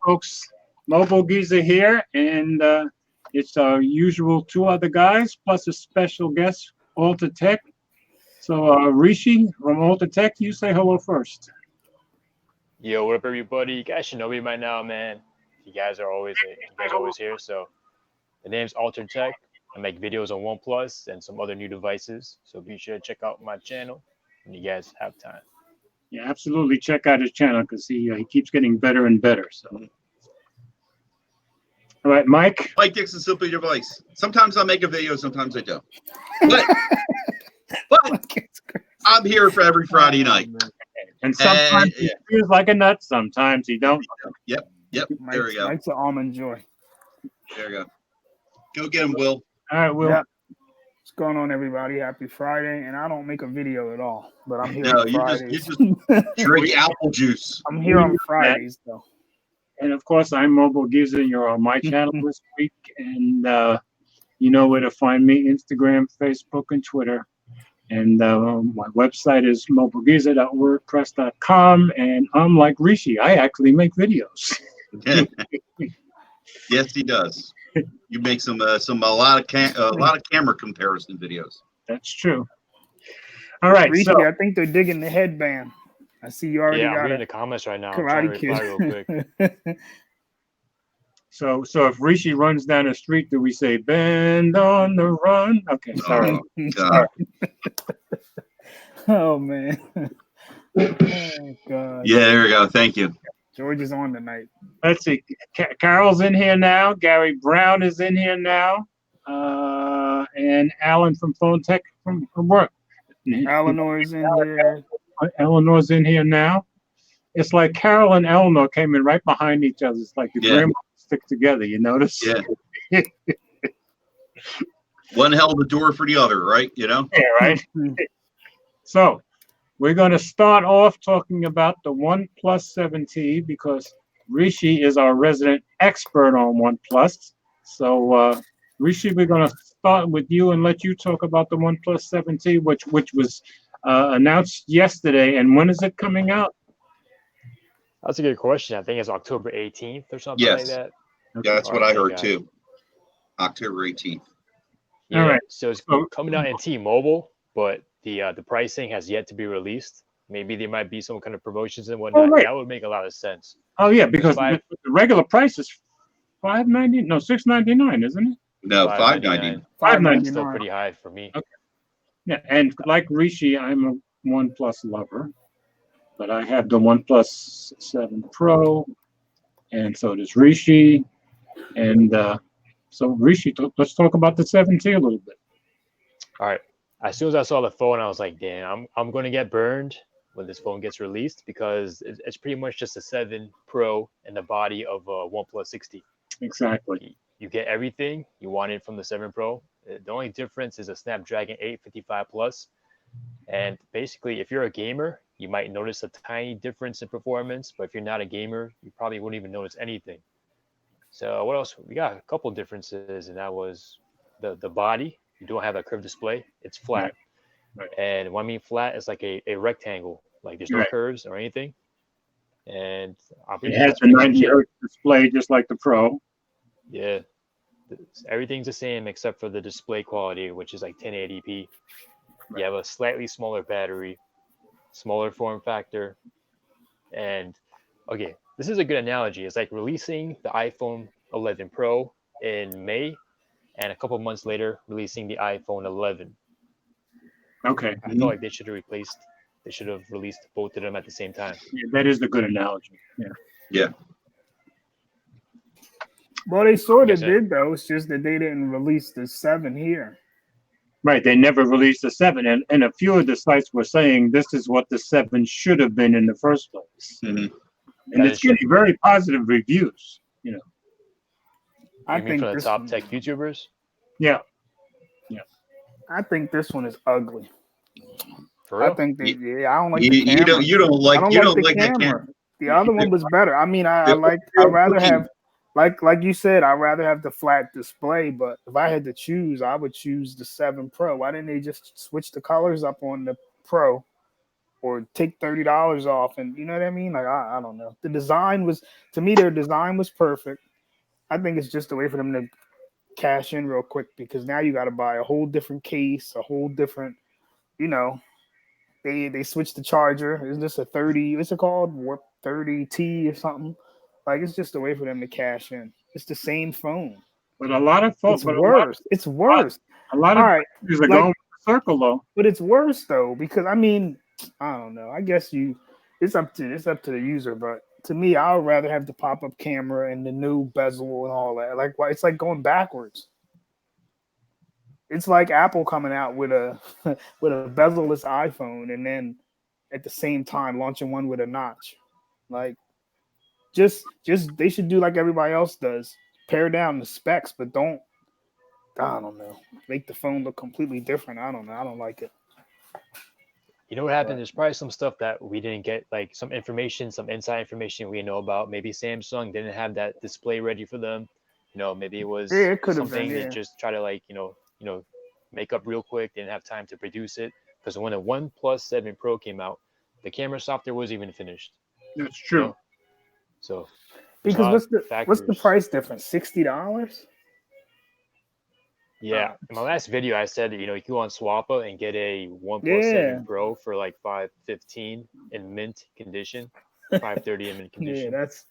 folks. Mobile Geezer here, and it's our usual two other guys plus a special guest, Alta Tech. So, Rishi from Alta Tech, you say hello first. Yo, what up, everybody? You guys should know me by now, man. You guys always here. So the name's Altered Tech. I make videos on OnePlus and some other new devices. So be sure to check out my channel when you guys have time. Yeah, absolutely. Check out his channel because he keeps getting better and better. So, all right, Mike. Mike Dixon, Simply Your Voice. Sometimes I make a video, sometimes I don't. But I'm here for every Friday night. And sometimes he feels like a nut, sometimes he don't. Yep. There we go. Mike's an almond joy. There we go. Go get him, Will. All right, Will. Yep. What's going on, everybody? Happy Friday. And I don't make a video at all, but I'm here No, on you Fridays. just drink apple juice. I'm here on Fridays, though. And of course, I'm Mobile Geezer. You're on my channel this week. And you know where to find me: Instagram, Facebook, and Twitter. And my website is mobilegeezer.wordpress.com. And unlike Rishi, I actually make videos. Yes, he does. You make a lot of camera comparison videos. That's true. All right, Rishi, so I think they're digging the headband. I see you already Yeah, I'm got reading a the comments right now. I'm trying to Karate reply real quick. Kid. so if Rishi runs down the street, do we say "Bend on the run"? Okay, sorry. Oh, God. Oh, man. Oh, God. Yeah, there we go. Thank you. George is on tonight. Let's see. Carol's in here now. Gary Brown is in here now. And Alan from Phone Tech from work. Eleanor's in here. Eleanor's in here now. It's like Carol and Eleanor came in right behind each other. It's like the grandma stick together. You notice? Yeah. One held the door for the other, right? You know? Yeah, right. So we're going to start off talking about the OnePlus 7T because Rishi is our resident expert on OnePlus. So, Rishi, we're going to start with you and let you talk about the OnePlus 7T, which was announced yesterday. And when is it coming out? That's a good question. I think it's October 18th or something like that. Yeah, that's what I heard too. October 18th. Yeah, all right. So it's coming out in T-Mobile, but the pricing has yet to be released. Maybe there might be some kind of promotions and whatnot. right. That would make a lot of sense. Oh, yeah, because the regular price is $5.90. No, $6.99, isn't it? No, $5.99. $5.99. Still pretty high for me. Okay. Yeah, and like Rishi, I'm a OnePlus lover, but I have the OnePlus 7 Pro, and so does Rishi. And so Rishi, let's talk about the 7T a little bit. All right. As soon as I saw the phone, I was like, damn, I'm going to get burned when this phone gets released because it's pretty much just a 7 Pro and the body of a OnePlus 60. Exactly. You get everything you wanted from the 7 Pro. The only difference is a Snapdragon 855 Plus. And basically, if you're a gamer, you might notice a tiny difference in performance. But if you're not a gamer, you probably wouldn't even notice anything. So what else? We got a couple differences, and that was the body. You don't have a curved display. It's flat. Right. And when I mean flat, it's like a rectangle. Like there's no curves or anything. And it has a 90 hertz display just like the Pro. Yeah. Everything's the same except for the display quality, which is like 1080p. You have a slightly smaller battery, smaller form factor. And okay, this is a good analogy. It's like releasing the iPhone 11 Pro in May and a couple months later releasing the iPhone 11. Okay. I feel like they should have released both of them at the same time. Yeah, that is the good analogy. Yeah. Well, they sort of did, though. It's just that they didn't release the 7 here. Right. They never released the 7. And a few of the sites were saying this is what the 7 should have been in the first place. Mm-hmm. And it's getting very positive reviews, you know. You mean from the top tech YouTubers? Yeah. I think this one is ugly. For real? I think I don't like the camera. You don't like the camera. The other one was better. I mean, I'd rather have, like you said, I'd rather have the flat display. But if I had to choose, I would choose the 7 Pro. Why didn't they just switch the colors up on the Pro or take $30 off, and you know what I mean. Like I don't know. The design was to me their design was perfect. I think it's just a way for them to cash in real quick because now you got to buy a whole different case, a whole different, you know. They switched the charger. Is this a 30? What's it called? Warp 30T or something? Like it's just a way for them to cash in. It's the same phone. But a lot of folks, It's worse. It's worse. a lot All of right, countries are like- going with the circle though. but it's worse though because I mean, I don't know. I guess it's up to the user, but to me, I would rather have the pop-up camera and the new bezel and all that. Like, why? It's like going backwards. It's like Apple coming out with a with a bezel-less iPhone and then at the same time launching one with a notch. Like, just they should do like everybody else does. Pare down the specs, but don't. I don't know. Make the phone look completely different. I don't know. I don't like it. You know what happened? Right. There's probably some stuff that we didn't get, like some information, some inside information we know about. Maybe Samsung didn't have that display ready for them. You know, maybe it was Yeah, it could have something been, they yeah. just try to like, make up real quick. Didn't have time to produce it because when the OnePlus 7 Pro came out, the camera software wasn't even finished. That's you true. know? So there's a Because lot what's of the factors. price difference? $60? Yeah, in my last video, I said that, you can go on Swappa and get a OnePlus Yeah. 7 Pro for like $515 in mint condition, $530 in mint condition. Yeah, that's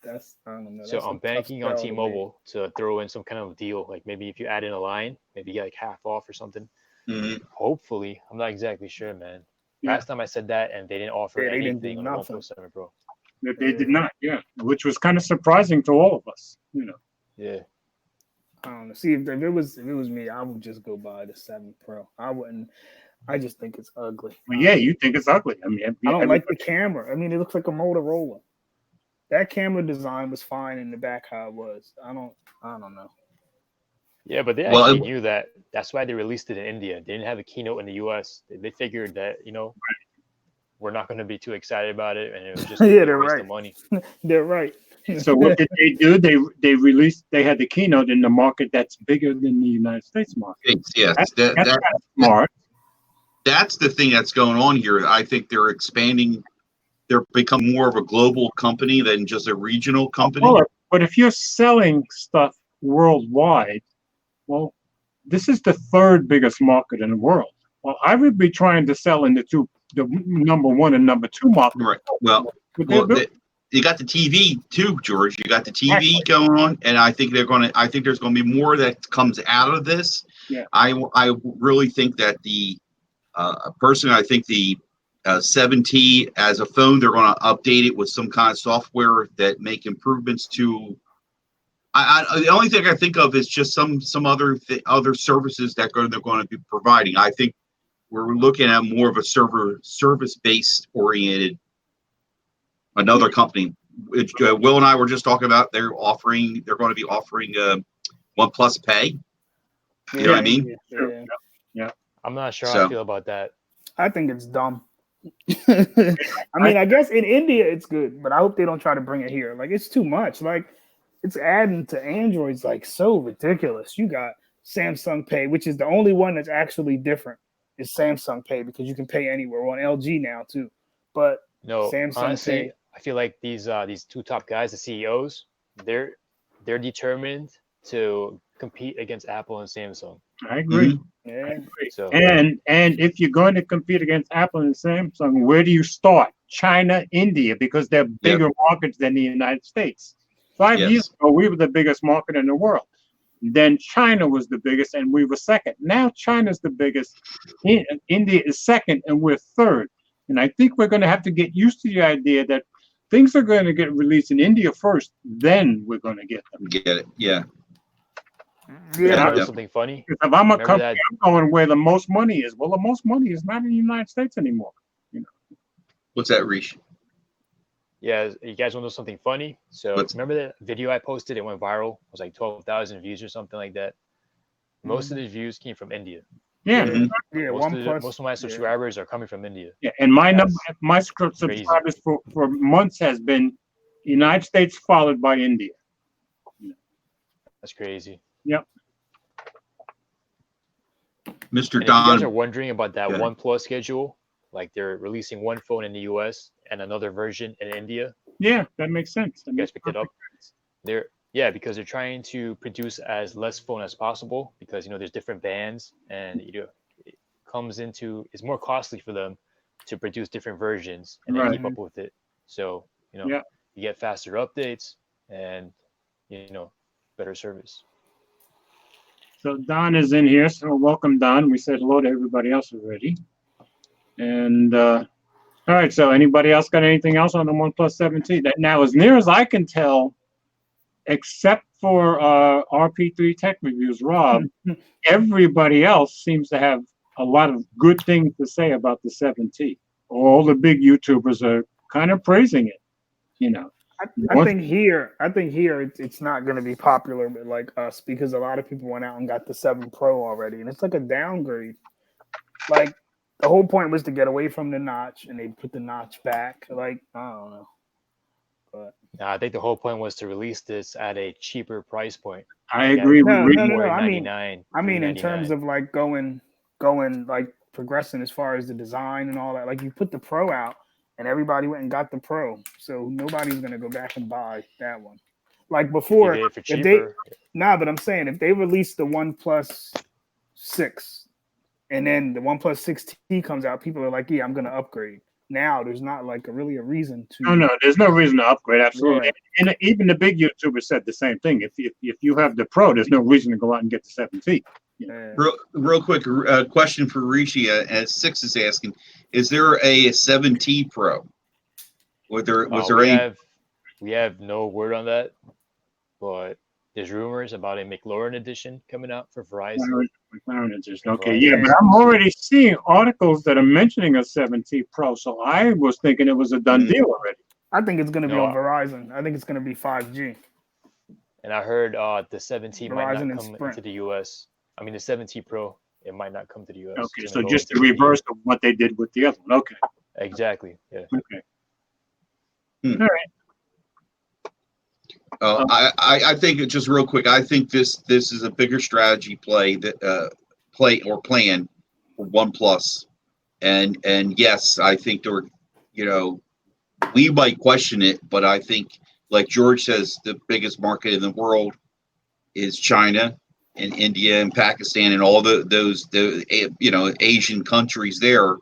I don't know. So That's a I'm tough banking on sell to me. T-Mobile to throw in some kind of deal, like maybe if you add in a line, maybe get like half off or something. Mhm. Hopefully, I'm not exactly sure, man. Yeah. Last time I said that, and they didn't offer Yeah, they didn't do anything on the nothing. OnePlus 7 Pro. That they did not, yeah, which was kind of surprising to all of us. Yeah, I don't know. See, if it was me, I would just go buy the 7 Pro. I wouldn't. I just think it's ugly. But yeah, you think it's ugly. I mean, I don't like the camera. I mean, it looks like a Motorola. That camera design was fine in the back how it was. I don't know. yeah, but they Well, actually knew that. That's why they released it in India. They didn't have a keynote in the US. They figured that we're not going to be too excited about it, and it was just Yeah, a they're waste right. of money. They're right. So what did they do? They had the keynote in the market that's bigger than the United States market. Yes, That's that, kind of smart. that's the thing that's going on here. I think they're expanding. They're become more of a global company than just a regional company. But if you're selling stuff worldwide, well, this is the third biggest market in the world. Well, I would be trying to sell in the number one and number two market. Right. Well, you got the TV too, George. You got the TV Exactly. going on, and I think there's going to be more that comes out of this. Yeah. I really think that the I think the 7T as a phone, they're going to update it with some kind of software that make improvements to. The only thing I think of is just some other services that they're going to be providing. I think we're looking at more of a service based oriented. Another company, which Will and I were just talking about, they're going to be offering OnePlus Pay. You know what I mean? Yeah. I'm not sure how So- I feel about that. I think it's dumb. I mean, I guess in India it's good, but I hope they don't try to bring it here. Like it's too much. Like it's adding to Android's like so ridiculous. You got Samsung Pay, which is the only one that's actually different, is Samsung Pay because you can pay anywhere. We're on LG now too. But No, Samsung honestly, Pay. I feel like these two top guys, the CEOs, they're determined to compete against Apple and Samsung. I agree. Mhm. I Yeah. agree. So And if you're going to compete against Apple and Samsung, where do you start? China, India, because they're bigger markets than the United States. 5 Yes. years ago, we were the biggest market in the world. Then China was the biggest, and we were second. Now China's the biggest. India is second, and we're third. And I think we're going to have to get used to the idea that things are going to get released in India first, then we're going to get them. Get it? Yeah. you Yeah. know something funny? Because if I'm a Remember company, that- I'm going where the most money is. Well, the most money is not in the United States anymore. What's that, Rish? Yeah, you guys want to know something funny? So What's- remember that video I posted? It went viral. It was like 12,000 views or something like that. Most of the views came from India. Yeah, Mhm. Yeah. Most of my subscribers are coming from India. yeah. And my That's number, my subscribers for months has been United States followed by India. That's crazy. Mr. And if you guys are Don. wondering about that Go ahead. OnePlus schedule, Like they're releasing one phone in the US and another version in India. Yeah, that makes sense. That You guys makes picked it up. perfect sense. Because they're trying to produce as less phone as possible because there's different bands and it's more costly for them to produce different versions and then Right. keep up with it. So Yeah. you get faster updates and better service. So Don is in here. So welcome, Don. We said hello to everybody else already. And all right. So anybody else got anything else on the OnePlus 7T? That now, as near as I can tell, except for RP3 Tech Reviews, Rob, everybody else seems to have a lot of good things to say about the 7T. All the big YouTubers are kind of praising it. I think here it's not going to be popular with like us because a lot of people went out and got the 7 Pro already, and it's like a downgrade. Like the whole point was to get away from the notch, and they put the notch back. Like I don't know, but I think the whole point was to release this at a cheaper price point. I agree with No, Reed. no, no. $499, I mean in $399. terms of like going like progressing as far as the design and all that. Like you put the Pro out, and everybody went and got the Pro, so nobody's gonna go back and buy that one. Like before, You get it for if they cheaper. but I'm saying if they release the OnePlus 6 and then the OnePlus 6T comes out, people are like, yeah, I'm gonna upgrade. Now there's not like really a reason to. No, there's no reason to upgrade. Absolutely. Yeah. And even the big YouTubers said the same thing. If you have the Pro, there's no reason to go out and get the 7T. Yeah. Real quick, question for Rishi, as Six is asking: is there a 7T Pro? We have no word on that, but there's rumors about a McLaurin edition coming out for Verizon. McLaren edition. Okay, Verizon. yeah, but I'm already seeing articles that are mentioning a 7T Pro, so I was thinking it was a done deal already. I think it's gonna be No, on Verizon. I think it's gonna be 5G. And I heard the 7T might Verizon and not come Sprint. into the US. I mean, the 7T Pro, it might not come to the US. Okay, It's so gonna go just the into reverse of what they did with the other one. Okay, Exactly. Yeah. okay. Hmm. All right. I think just real quick. I think this is a bigger strategy plan for OnePlus, and yes, I think we might question it, but I think, like George says, the biggest market in the world is China and India and Pakistan and all those Asian countries there.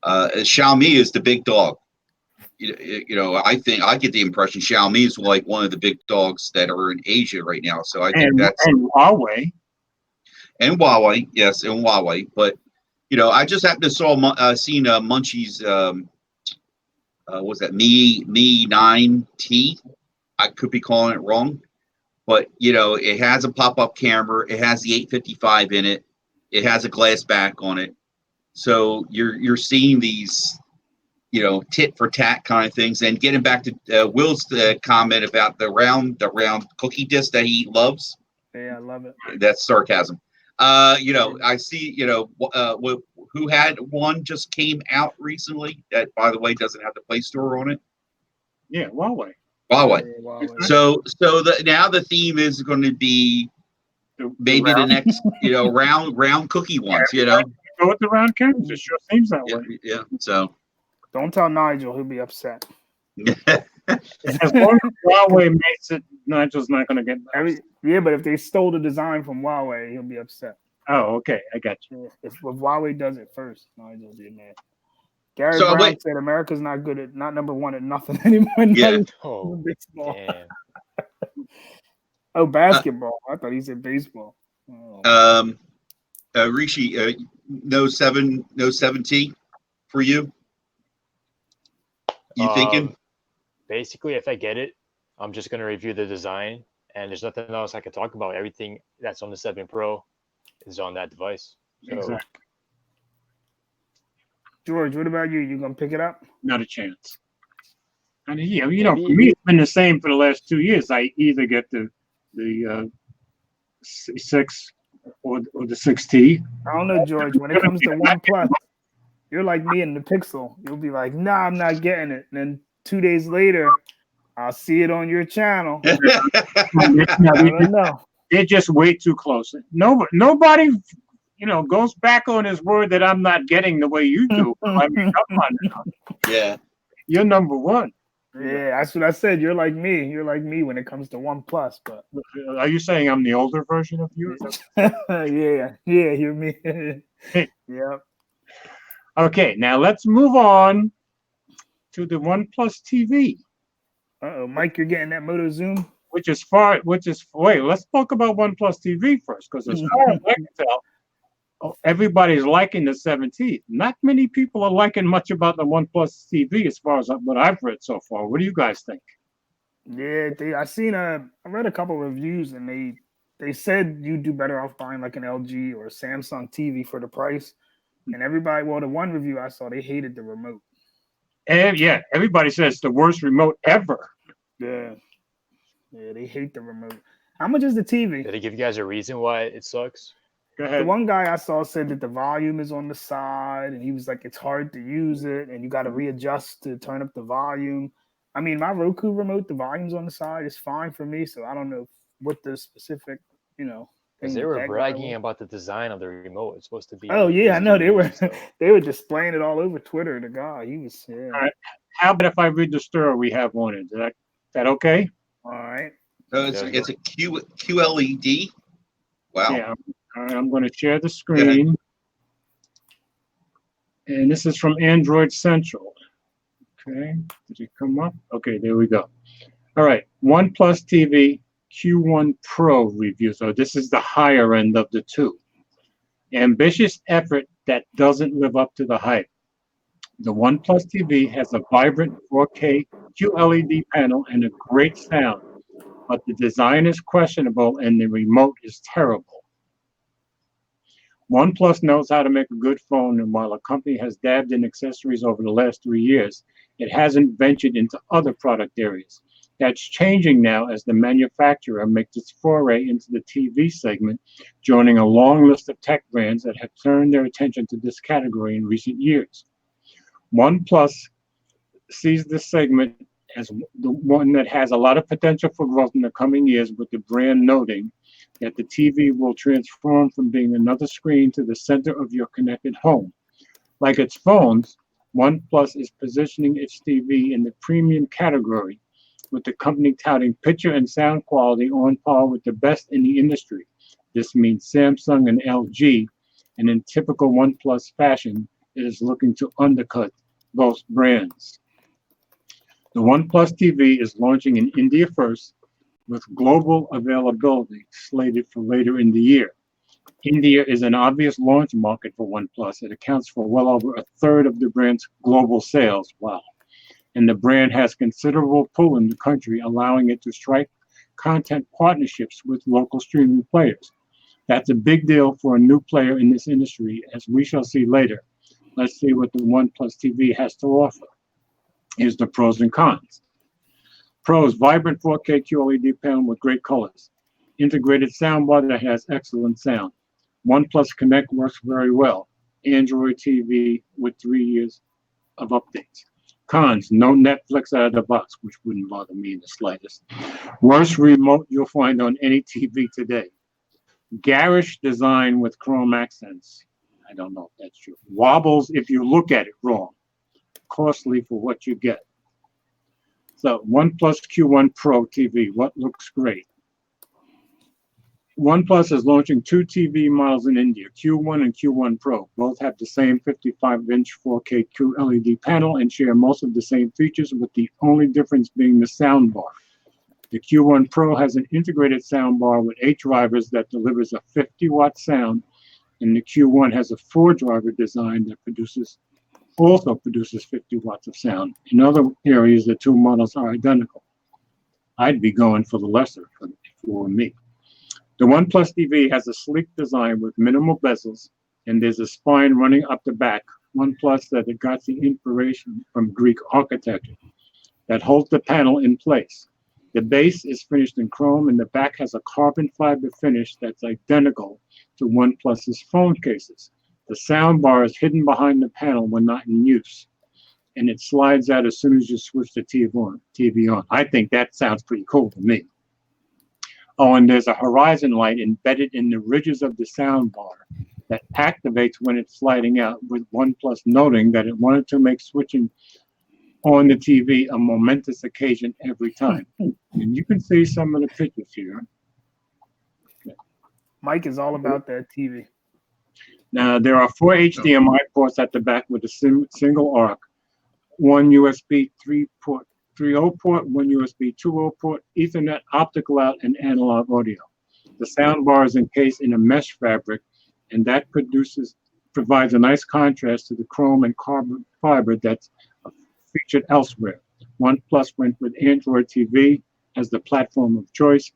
Xiaomi is the big dog. I think I get the impression Xiaomi is like one of the big dogs that are in Asia right now. So I think And Huawei. and Huawei, yes, and Huawei. But I just happened to seen Munchie's what's that, Mi 9T? I could be calling it wrong, but it has a pop-up camera. It has the 855 in it. It has a glass back on it. So you're seeing these tit for tat kind of things. And getting back to Will's comment about the round cookie disc that he loves. Yeah, I love it. That's sarcasm. I see, who had one just came out recently that, by the way, doesn't have the Play Store on it. Yeah, Huawei. Huawei. Yeah, Huawei. So now the theme is going to be maybe the next, round cookie ones, Go with the round cameras. It sure seems that way. Yeah. So. Don't tell Nigel; he'll be upset. As long as Huawei makes it, Nigel's not going to get. But if they stole the design from Huawei, he'll be upset. Oh, okay, I got you. If Huawei does it first, Nigel'll be mad. Gary So, Brown wait. said America's not number one at nothing anymore. Yeah. Oh, Baseball. damn. Oh, basketball. I thought he said baseball. Oh. Rishi, no 7T for you? You thinking? Basically, if I get it, I'm just going to review the design, and there's nothing else I can talk about. Everything that's on the 7 Pro is on that device. So, Exactly. George, what about you? You gonna pick it up? Not a chance. And for Maybe. me, it's been the same for the last 2 years. I either get the 6 or the 6T. I don't know, George. When it comes to OnePlus, you're like me in the Pixel. You'll be like, "Nah, I'm not getting it." And then 2 days later, I'll see it on your channel. I don't know. They're just way too close. Nobody goes back on his word that I'm not getting the way you do. I mean, come on now. Yeah. You're number one. Yeah, that's what I said. You're like me. You're like me when it comes to OnePlus. But Are you saying I'm the older version of you? yeah, you're me. Yep. Okay, now let's move on to the OnePlus TV, Mike, you're getting that Moto Zoom. wait, let's talk about OnePlus TV first, because as far as I can tell, everybody's liking the 7T. Not many people are liking much about the OnePlus TV as far as what I've read so far. What do you guys think? Yeah, I read a couple reviews and they said you do better off buying like an LG or a Samsung TV for the price. And the one review I saw, they hated the remote. And yeah, everybody says it's the worst remote ever. Yeah, they hate the remote. How much is the TV? Did they give you guys a reason why it sucks? Go The ahead. one guy I saw said that the volume is on the side, and he was like, it's hard to use it, and you got to readjust to turn up the volume. I mean, my Roku remote, the volume's on the side, is fine for me, so I don't know what the specific, Because thing they with were that guy bragging was. about the design of the remote. It's supposed to be. Oh yeah, I easy know to they were use, so- they were displaying it all over Twitter. The guy, he was All right. How about if I read the story we have on it? Is that okay? all right. So it's a QLED. Wow. Yeah. All right, I'm going to share the screen. And this is from Android Central. Okay. Did it come up? Okay, there we go. All right. OnePlus TV Q1 Pro review. So this is the higher end of the two. Ambitious effort that doesn't live up to the hype. The OnePlus TV has a vibrant 4K QLED panel and a great sound, but the design is questionable and the remote is terrible. OnePlus knows how to make a good phone, and while the company has dabbed in accessories over the last 3 years, it hasn't ventured into other product areas. That's changing now as the manufacturer makes its foray into the TV segment, joining a long list of tech brands that have turned their attention to this category in recent years. OnePlus sees this segment as the one that has a lot of potential for growth in the coming years, with the brand noting that the TV will transform from being another screen to the center of your connected home. Like its phones, OnePlus is positioning its TV in the premium category, with the company touting picture and sound quality on par with the best in the industry. This means Samsung and LG, and in typical OnePlus fashion, it is looking to undercut both brands. The OnePlus TV is launching in India first, with global availability slated for later in the year. India is an obvious launch market for OnePlus. It accounts for well over a third of the brand's global sales. Wow. And the brand has considerable pull in the country, allowing it to strike content partnerships with local streaming players. That's a big deal for a new player in this industry, as we shall see later. Let's see what the OnePlus TV has to offer. Here's the pros and cons. Pros: vibrant 4K QLED panel with great colors. Integrated soundbar that has excellent sound. OnePlus Connect works very well. Android TV with 3 years of updates. Cons: no Netflix out of the box, which wouldn't bother me in the slightest. Worst remote you'll find on any TV today. Garish design with chrome accents. I don't know if that's true. Wobbles if you look at it wrong. Costly for what you get. So OnePlus Q1 Pro TV, what looks great? OnePlus is launching 2 TV models in India, Q1 and Q1 Pro. Both have the same 55-inch 4K QLED panel and share most of the same features, with the only difference being the soundbar. The Q1 Pro has an integrated soundbar with 8 drivers that delivers a 50-watt sound, and the Q1 has a 4-driver design that also produces 50 watts of sound. In other areas, the 2 models are identical. I'd be going for the lesser if it were me. The OnePlus TV has a sleek design with minimal bezels, and there's a spine running up the back. OnePlus said it got the inspiration from Greek architecture that holds the panel in place. The base is finished in chrome, and the back has a carbon fiber finish that's identical to OnePlus's phone cases. The soundbar is hidden behind the panel when not in use, and it slides out as soon as you switch the TV on. I think that sounds pretty cool to me. Oh, and there's a horizon light embedded in the ridges of the soundbar that activates when it's sliding out, with OnePlus noting that it wanted to make switching on the TV a momentous occasion every time. And you can see some of the pictures here. Mike is all about that TV. Now, there are 4 HDMI ports at the back with a single ARC, 1 USB 3.0 port, 1 USB 2.0 port, Ethernet, optical out, and analog audio. The sound bar is encased in a mesh fabric, and that provides a nice contrast to the chrome and carbon fiber that's featured elsewhere. OnePlus went with Android TV as the platform of choice,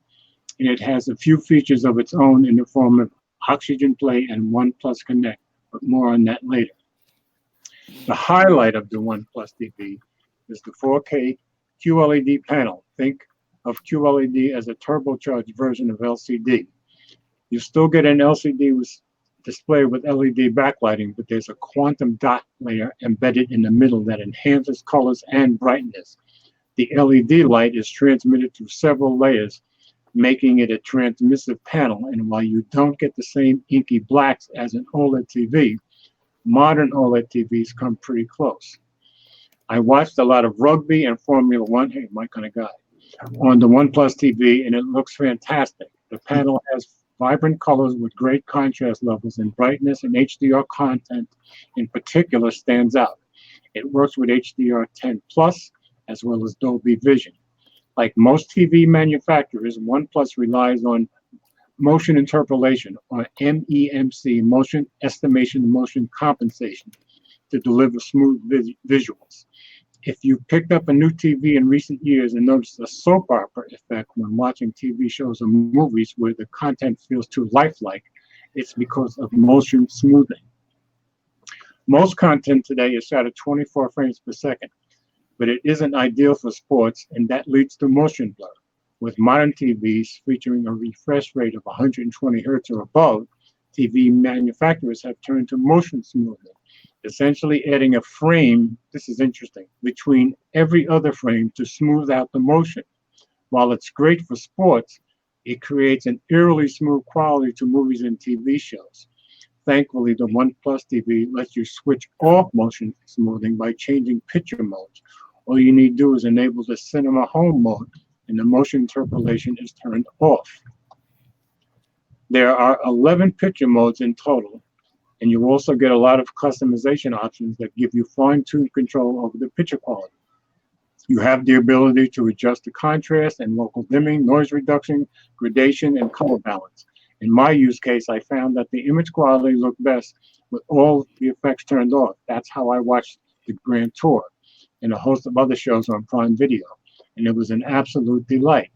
and it has a few features of its own in the form of Oxygen Play and OnePlus Connect, but more on that later. The highlight of the OnePlus TV is the 4K QLED panel. Think of QLED as a turbocharged version of LCD. You still get an LCD display with LED backlighting, but there's a quantum dot layer embedded in the middle that enhances colors and brightness. The LED light is transmitted through several layers, making it a transmissive panel. And while you don't get the same inky blacks as an OLED TV, modern OLED TVs come pretty close. I watched a lot of rugby and Formula One, hey, my kind of guy, on the OnePlus TV, and it looks fantastic. The panel has vibrant colors with great contrast levels, and brightness and HDR content in particular stands out. It works with HDR10 Plus as well as Dolby Vision. Like most TV manufacturers, OnePlus relies on motion interpolation, or MEMC, motion estimation, motion compensation, to deliver smooth visuals. If you picked up a new TV in recent years and noticed a soap opera effect when watching TV shows or movies where the content feels too lifelike, it's because of motion smoothing. Most content today is shot at 24 frames per second, but it isn't ideal for sports, and that leads to motion blur. With modern TVs featuring a refresh rate of 120 hertz or above, TV manufacturers have turned to motion smoothing, essentially adding a frame, this is interesting, between every other frame to smooth out the motion. While it's great for sports, it creates an eerily smooth quality to movies and TV shows. Thankfully, the OnePlus TV lets you switch off motion smoothing by changing picture modes. All you need to do is enable the cinema home mode, and the motion interpolation is turned off. There are 11 picture modes in total, and you also get a lot of customization options that give you fine-tuned control over the picture quality. You have the ability to adjust the contrast and local dimming, noise reduction, gradation, and color balance. In my use case, I found that the image quality looked best with all the effects turned off. That's how I watched the Grand Tour and a host of other shows on Prime Video, and it was an absolute delight.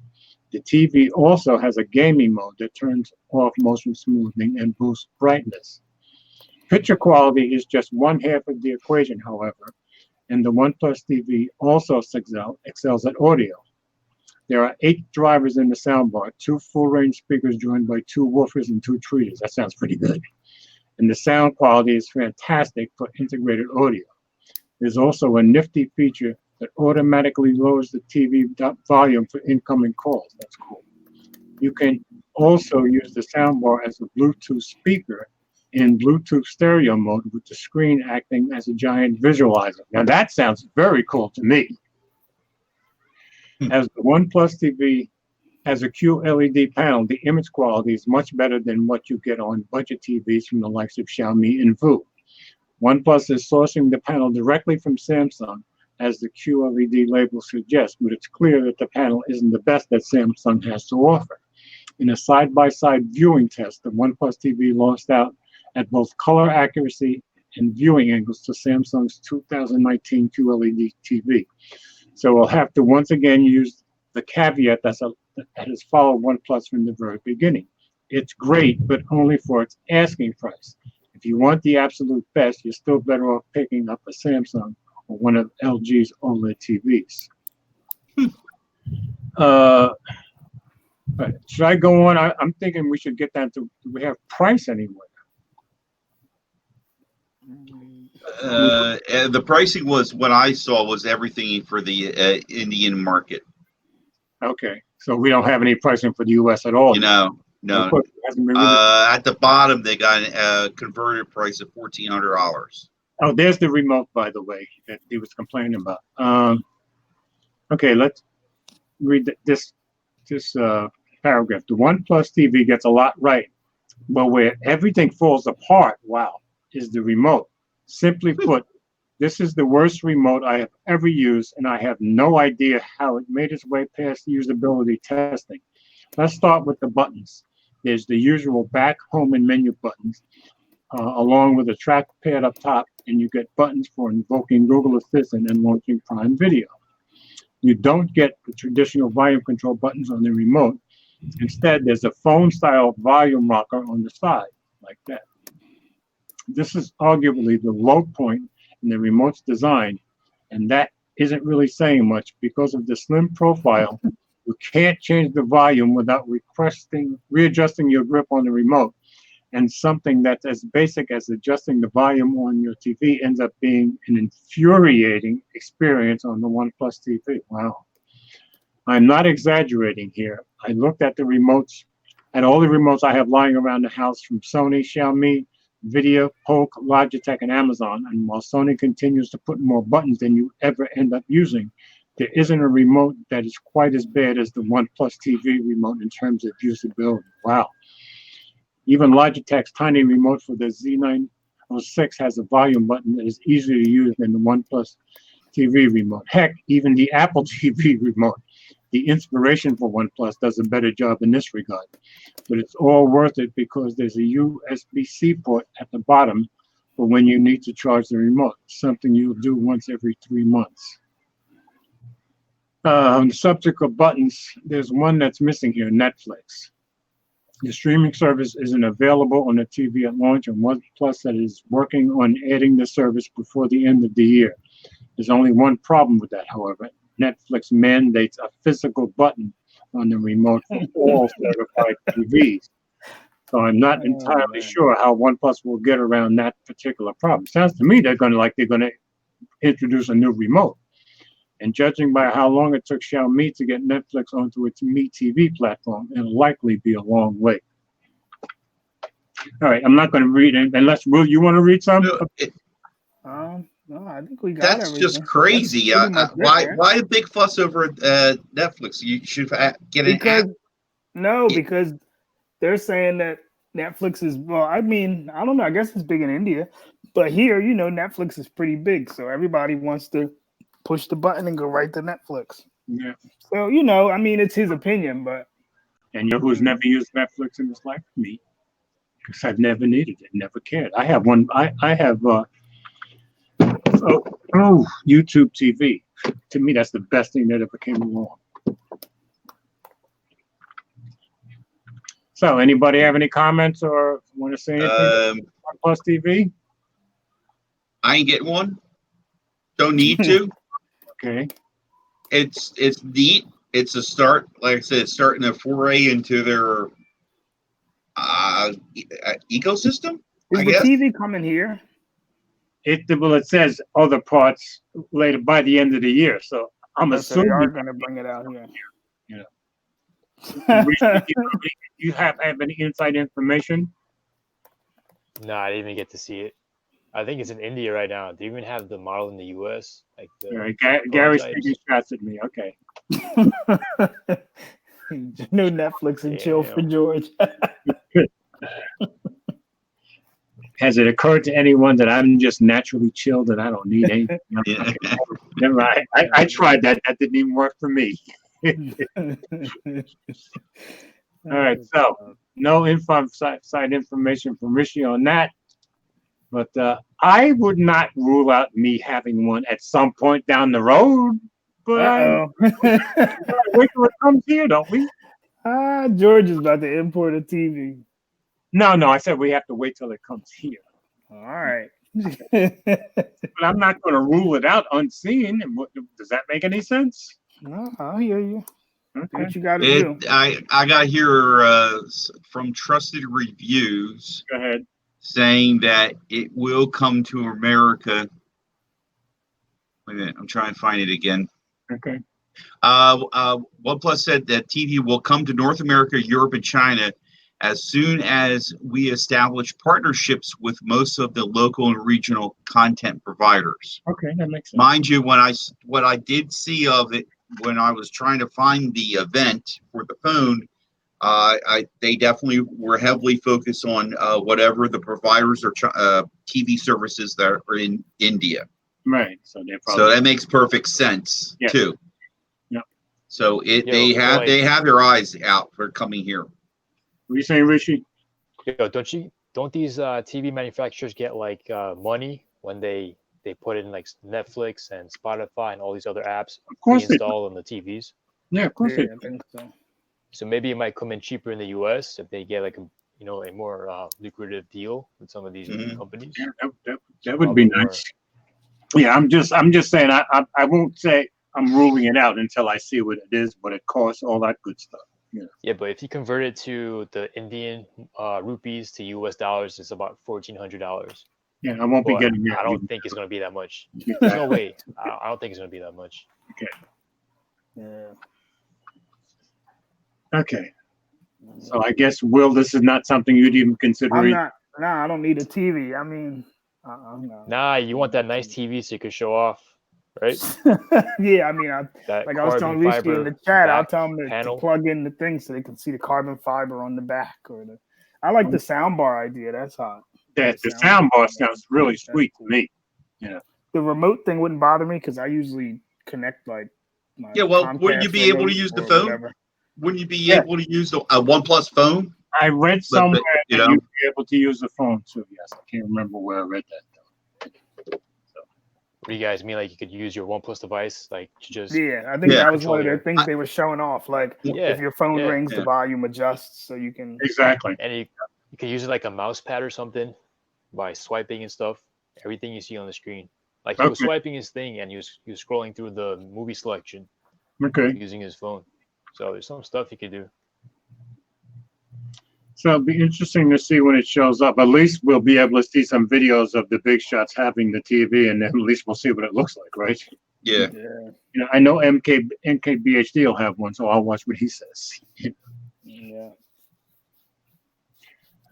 The TV also has a gaming mode that turns off motion smoothing and boosts brightness. Picture quality is just one half of the equation, however, and the OnePlus TV also excels at audio. There are 8 drivers in the soundbar, 2 full-range speakers joined by 2 woofers and 2 tweeters. That sounds pretty good. And the sound quality is fantastic for integrated audio. There's also a nifty feature that automatically lowers the TV volume for incoming calls. That's cool. You can also use the soundbar as a Bluetooth speaker in Bluetooth stereo mode, with the screen acting as a giant visualizer. Now that sounds very cool to me. As the OnePlus TV has a QLED panel, the image quality is much better than what you get on budget TVs from the likes of Xiaomi and VU. OnePlus is sourcing the panel directly from Samsung, as the QLED label suggests, but it's clear that the panel isn't the best that Samsung has to offer. In a side-by-side viewing test, the OnePlus TV lost out at both color accuracy and viewing angles to Samsung's 2019 QLED TV. So we'll have to once again use the caveat that has followed OnePlus from the very beginning. It's great, but only for its asking price. If you want the absolute best, you're still better off picking up a Samsung or one of LG's OLED TVs. Right. Should I go on? I'm thinking we should get down to, do we have price anywhere? The pricing was, what I saw was everything for the Indian market. Okay, so we don't have any pricing for the U.S. at all. No, No. Of course, it hasn't been released. At the bottom, they got a converted price of $1,400. Oh, there's the remote, by the way, that he was complaining about. Okay, let's read this paragraph. The OnePlus TV gets a lot right, but where everything falls apart, wow, is the remote. Simply put, this is the worst remote I have ever used, and I have no idea how it made its way past usability testing. Let's start with the buttons. There's the usual back, home, and menu buttons, along with a trackpad up top, and you get buttons for invoking Google Assistant and launching Prime Video. You don't get the traditional volume control buttons on the remote. Instead, there's a phone-style volume rocker on the side, like that. This is arguably the low point in the remote's design, and that isn't really saying much. Because of the slim profile, you can't change the volume without readjusting your grip on the remote. And something that's as basic as adjusting the volume on your TV ends up being an infuriating experience on the OnePlus TV. Wow. I'm not exaggerating here. I looked at all the remotes I have lying around the house from Sony, Xiaomi, Video, Polk, Logitech, and Amazon. And while Sony continues to put more buttons than you ever end up using, there isn't a remote that is quite as bad as the OnePlus TV remote in terms of usability. Wow. Even Logitech's tiny remote for the Z906 has a volume button that is easier to use than the OnePlus TV remote. Heck, even the Apple TV remote, the inspiration for OnePlus, does a better job in this regard. But it's all worth it because there's a USB-C port at the bottom for when you need to charge the remote, something you'll do once every 3 months. On the subject of buttons, there's one that's missing here, Netflix. The streaming service isn't available on the TV at launch, and OnePlus said it is working on adding the service before the end of the year. There's only one problem with that, however. Netflix mandates a physical button on the remote for all certified TVs. So I'm not entirely sure how OnePlus will get around that particular problem. Sounds to me they're going to introduce a new remote. And judging by how long it took Xiaomi to get Netflix onto its Mi TV platform, it'll likely be a long wait. All right, I'm not going to read it unless, Will, you want to read some? No, I think we got That's everything. just crazy. Why a big fuss over Netflix? You should get an app. Because they're saying that Netflix is, well, I mean, I don't know. I guess it's big in India. But here, Netflix is pretty big. So everybody wants to push the button and go right to Netflix. Yeah. So, I mean, it's his opinion, but. And you know who's never used Netflix in his life? Me. Because I've never needed it, never cared. I have one, I have YouTube TV. To me, that's the best thing that ever came along. So, anybody have any comments or want to say anything? Plus TV? I ain't getting one. Don't need to. Okay. It's neat. It's a start. Like I said, it's starting a foray into their ecosystem. Is the TV coming here? It says other parts later by the end of the year. So I'm assuming they are going to bring it out here. You have any inside information? No, I didn't even get to see it. I think it's in India right now. Do you even have the model in the US? Like Gary's taking shots at me. Okay. No Netflix and chill for George. Has it occurred to anyone that I'm just naturally chilled and I don't need anything? Okay. Never mind. I tried that. That didn't even work for me. All right. So no inside information from Rishi on that. But I would not rule out me having one at some point down the road. But wait till it comes here, don't we? George is about to import a TV. No, I said we have to wait till it comes here. All right. But I'm not going to rule it out unseen. Does that make any sense? No, I'll hear you. Okay. What you got to do? I got here from Trusted Reviews. Go ahead. Saying that it will come to America. Wait a minute, I'm trying to find it again. Okay. OnePlus said that TV will come to North America, Europe, and China as soon as we establish partnerships with most of the local and regional content providers. Okay, that makes sense. Mind you, what I did see of it when I was trying to find the event for the phone, they definitely were heavily focused on whatever the providers or TV services that are in India. Right. So So that makes perfect sense too. Yeah. So they have their eyes out for coming here. What are you saying, Rishi? Yo, don't these TV manufacturers get like money when they put in like Netflix and Spotify and all these other apps Of course they do. installed on the TVs? Yeah, of course Yeah, they I do. think so. So maybe it might come in cheaper in the US if they get like a more lucrative deal with some of these companies. Yeah, that would be nice. Yeah, I'm just saying I won't say I'm ruling it out until I see what it is, what it costs, all that good stuff. Yeah, but if you convert it to the Indian rupees to US dollars, it's about $1,400. Yeah, I won't be But getting that. I don't think it's going to be that much. Yeah. There's no way. I don't think it's going to be that much. Yeah. Okay. So I guess, Will, this is not something you'd even consider. I'm not. Nah, I don't need a TV. I mean, I'm not. Nah, you want that nice TV so you can show off, right? Yeah, I mean, That like I was telling carbon Risky in fiber the chat, I'll back tell them to panel. plug in the thing so they can see the carbon fiber on the back or the. I like the sound bar idea. That's hot. That the sound bar sounds really sweet to me. The remote thing wouldn't bother me because I usually connect like. My Yeah, well, Comcast wouldn't you be able to remote use the or phone? whatever. Wouldn't you be able to use a OnePlus phone? I read somewhere you that know. you'd be able to use the phone too. Yes, I can't remember where I read that. What do you guys mean? Like you could use your OnePlus device, like to just Yeah, I think Yeah. that was one of the Control things they were showing off. Like Yeah, if your phone yeah, rings, yeah. the volume adjusts so you can. Exactly. and you can use it like a mouse pad or something by swiping and stuff. Everything you see on the screen, like he was Okay. swiping his thing and he was scrolling through the movie selection Okay. using his phone. So there's some stuff you could do. So it'll be interesting to see when it shows up. At least we'll be able to see some videos of the big shots having the TV, and then at least we'll see what it looks like, right? Yeah. Yeah. I know NKBHD will have one, so I'll watch what he says. Yeah.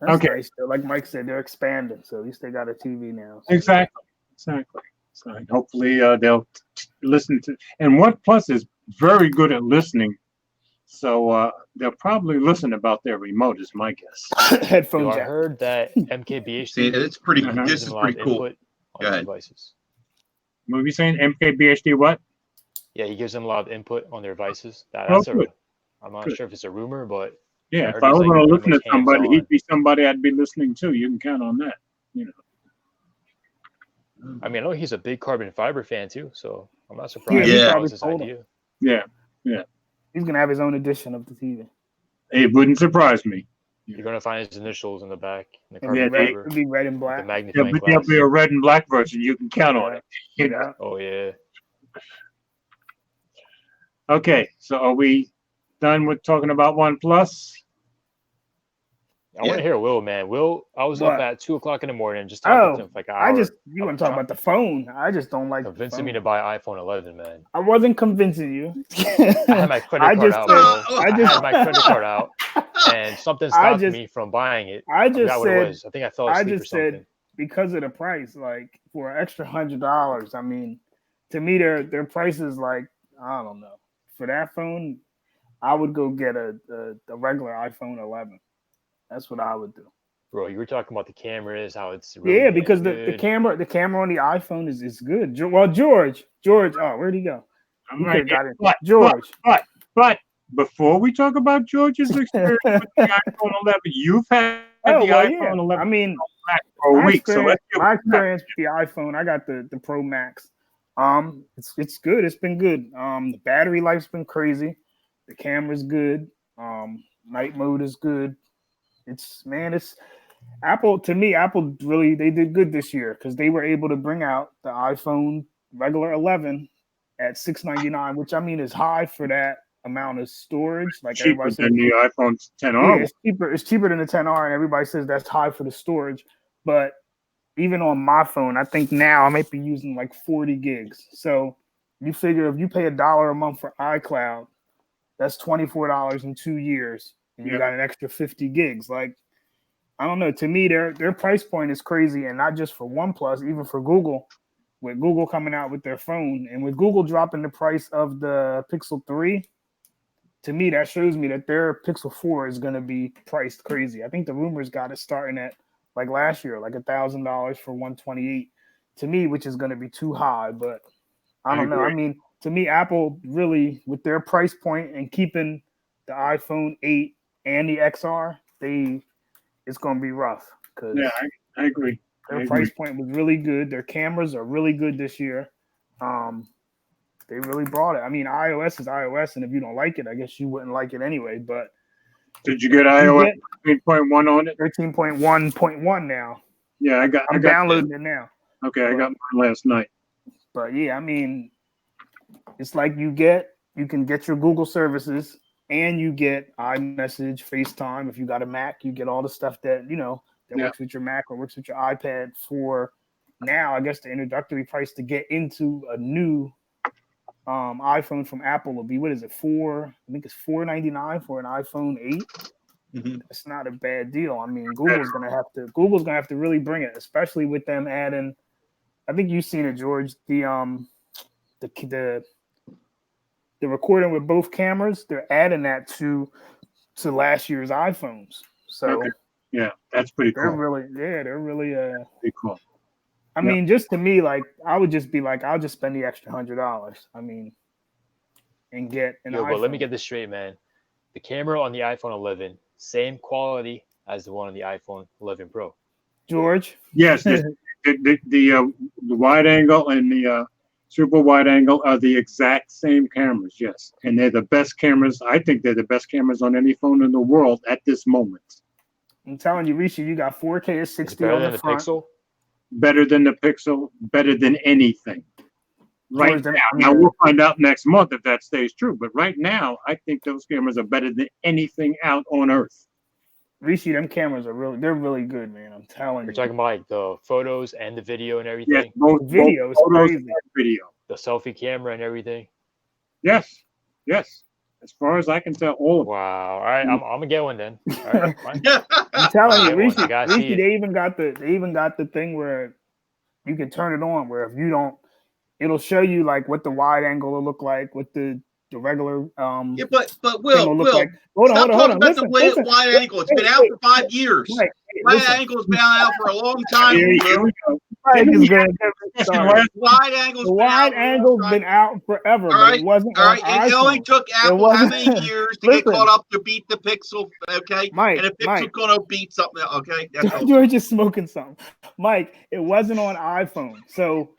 That's Okay. nice, though. Like Mike said, they're expanding, so at least they got a TV now. So. Exactly. So hopefully they'll listen to. And OnePlus is very good at listening, so they'll probably listen about their remote, is my guess. Headphone Yo, I jack. heard that See, MKBHD it's pretty. Uh-huh. This gives is them a lot pretty of cool. input on Go their ahead. devices. What were you saying? MKBHD what? Yeah, he gives them a lot of input on their devices. Oh, good. I'm not Good. sure if it's a rumor, but Yeah, I if heard I he's, was like, going to pretty listen to much somebody, hands-on. he'd be somebody I'd be listening to. You can count on that. I mean, I know he's a big carbon fiber fan too, so I'm not surprised he that probably was his told idea. Yeah, He's gonna have his own edition of the TV. it wouldn't surprise me. You're gonna find his initials in the back, in the It'll be, carbon red, fiber, it'll be red and the black. There'll magnifying be, there'll glass. be a red and black version. You can count on it. You know? Yeah. Oh yeah. Okay, so are we done with talking about OnePlus? I want Yeah. to hear Will, man. Will, I was What? up at 2:00 in the morning just talking to him for like an hour. You want to talk about the phone? I just don't like the convincing me phone. to buy iPhone 11, man. I wasn't convincing you. I had my credit I card just out, said- bro. I I just- had my credit card out, and something I stopped just- me from buying it. I I just forgot what it said was. I think I fell I asleep or just said- something. because of the price, like for an extra $100. I mean, to me, their price is like I don't know. For that phone, I would go get a regular iPhone 11. That's what I would do. Bro, you were talking about the cameras, how it's really Yeah, because the good. camera on the iPhone is good. Well, George, oh, where'd he go? I'm He right could've got it. But, George. but before we talk about George's experience with the iPhone 11, you've had the iPhone 11 I mean, Max for a my week. So experience, let's give my it that. experience with the iPhone, I got the Pro Max. It's good. It's been good. The battery life's been crazy. The camera's good. Night mode is good. It's Apple. To me, Apple really they did good this year because they were able to bring out the iPhone regular 11 at $699, which I mean is high for that amount of storage. Like Cheaper everybody says, than the iPhone yeah, 10R. it's cheaper. It's cheaper than the 10R, and everybody says that's high for the storage. But even on my phone, I think now I might be using like 40 gigs. So you figure if you pay $1 a month for iCloud, that's $24 in 2 years. and you Yeah. got an extra 50 gigs. Like, I don't know. To me, their price point is crazy, and not just for OnePlus, even for Google. With Google coming out with their phone, and with Google dropping the price of the Pixel 3, to me, that shows me that their Pixel 4 is going to be priced crazy. I think the rumors got it starting at like last year, like $1,000 for 128. To me, which is going to be too high, but I don't know. I agree. mean, to me, Apple really, with their price point and keeping the iPhone 8 and the XR, it's going to be rough because Yeah, I agree. I their agree. price point was really good. Their cameras are really good this year. They really brought it. I mean, iOS is iOS, and if you don't like it, I guess you wouldn't like it anyway. But Did you get you iOS get 13.1 on it? 13.1.1 now. Yeah, I got. I'm downloading it now. Okay, I got mine last night. But yeah, I mean, it's like you can get your Google services and you get iMessage, FaceTime. If you got a Mac, you get all the stuff that that Yeah. works with your Mac or works with your iPad for now. I guess the introductory price to get into a new iPhone from Apple will be, what is it, I think it's $499 for an iPhone 8. Mhm. It's not a bad deal. I mean, Google's gonna have to really bring it, especially with them adding. I think you've seen it, George. The recording with both cameras. They're adding that to last year's iPhones. So Okay. Yeah, that's pretty they're cool. really Pretty cool. I Yeah. mean, just to me, like, I would just be like, I'll just spend the extra $100. I mean, and get an Yo, but let me iPhone. get this straight, man. The camera on the iPhone 11, same quality as the one on the iPhone 11 Pro. George. Yes, the wide angle and the super wide angle are the exact same cameras. Yes, and they're the best cameras. I think they're the best cameras on any phone in the world at this moment. I'm telling you, Rishi, you got 4K at It's 60 better on than the the front. Pixel. Better than the Pixel. Better than anything. Right George, them- now, I mean, now we'll find out next month if that stays true. But right now, I think those cameras are better than anything out on Earth. Rishi, them cameras they're really good, man. I'm telling You're you. talking about like the photos and the video and Yes, everything, both Video is photos crazy. and video. the selfie camera and everything. Yes, yes. As far as I can tell, all of Wow. All right, I'm gonna get one then. All right, fine. I'm telling you, Get one. Rishi, I gotta see it. they even got the thing where you can turn it on, where if you don't, it'll show you like what the wide angle will look like, what the regular Yeah, but thing Will, will look Will, like. Hold stop on. talking about the Listen. wide angle. It's been Wait, out wait, for 5 years. Mike, Wide listen. angle's been out for a long time. Here Will. we go. Mike is gonna Yes, sorry. last- Wide angle's The been out wide for a long angle's time. been out forever, All but right, it wasn't all on right. It only iPhone. took Apple how wasn't- many years to get Listen. caught up to beat the Pixel? Okay, Mike, and the Pixel's Mike. gonna beat something. Okay, that's all. George is smoking something. Mike, it wasn't on iPhone. So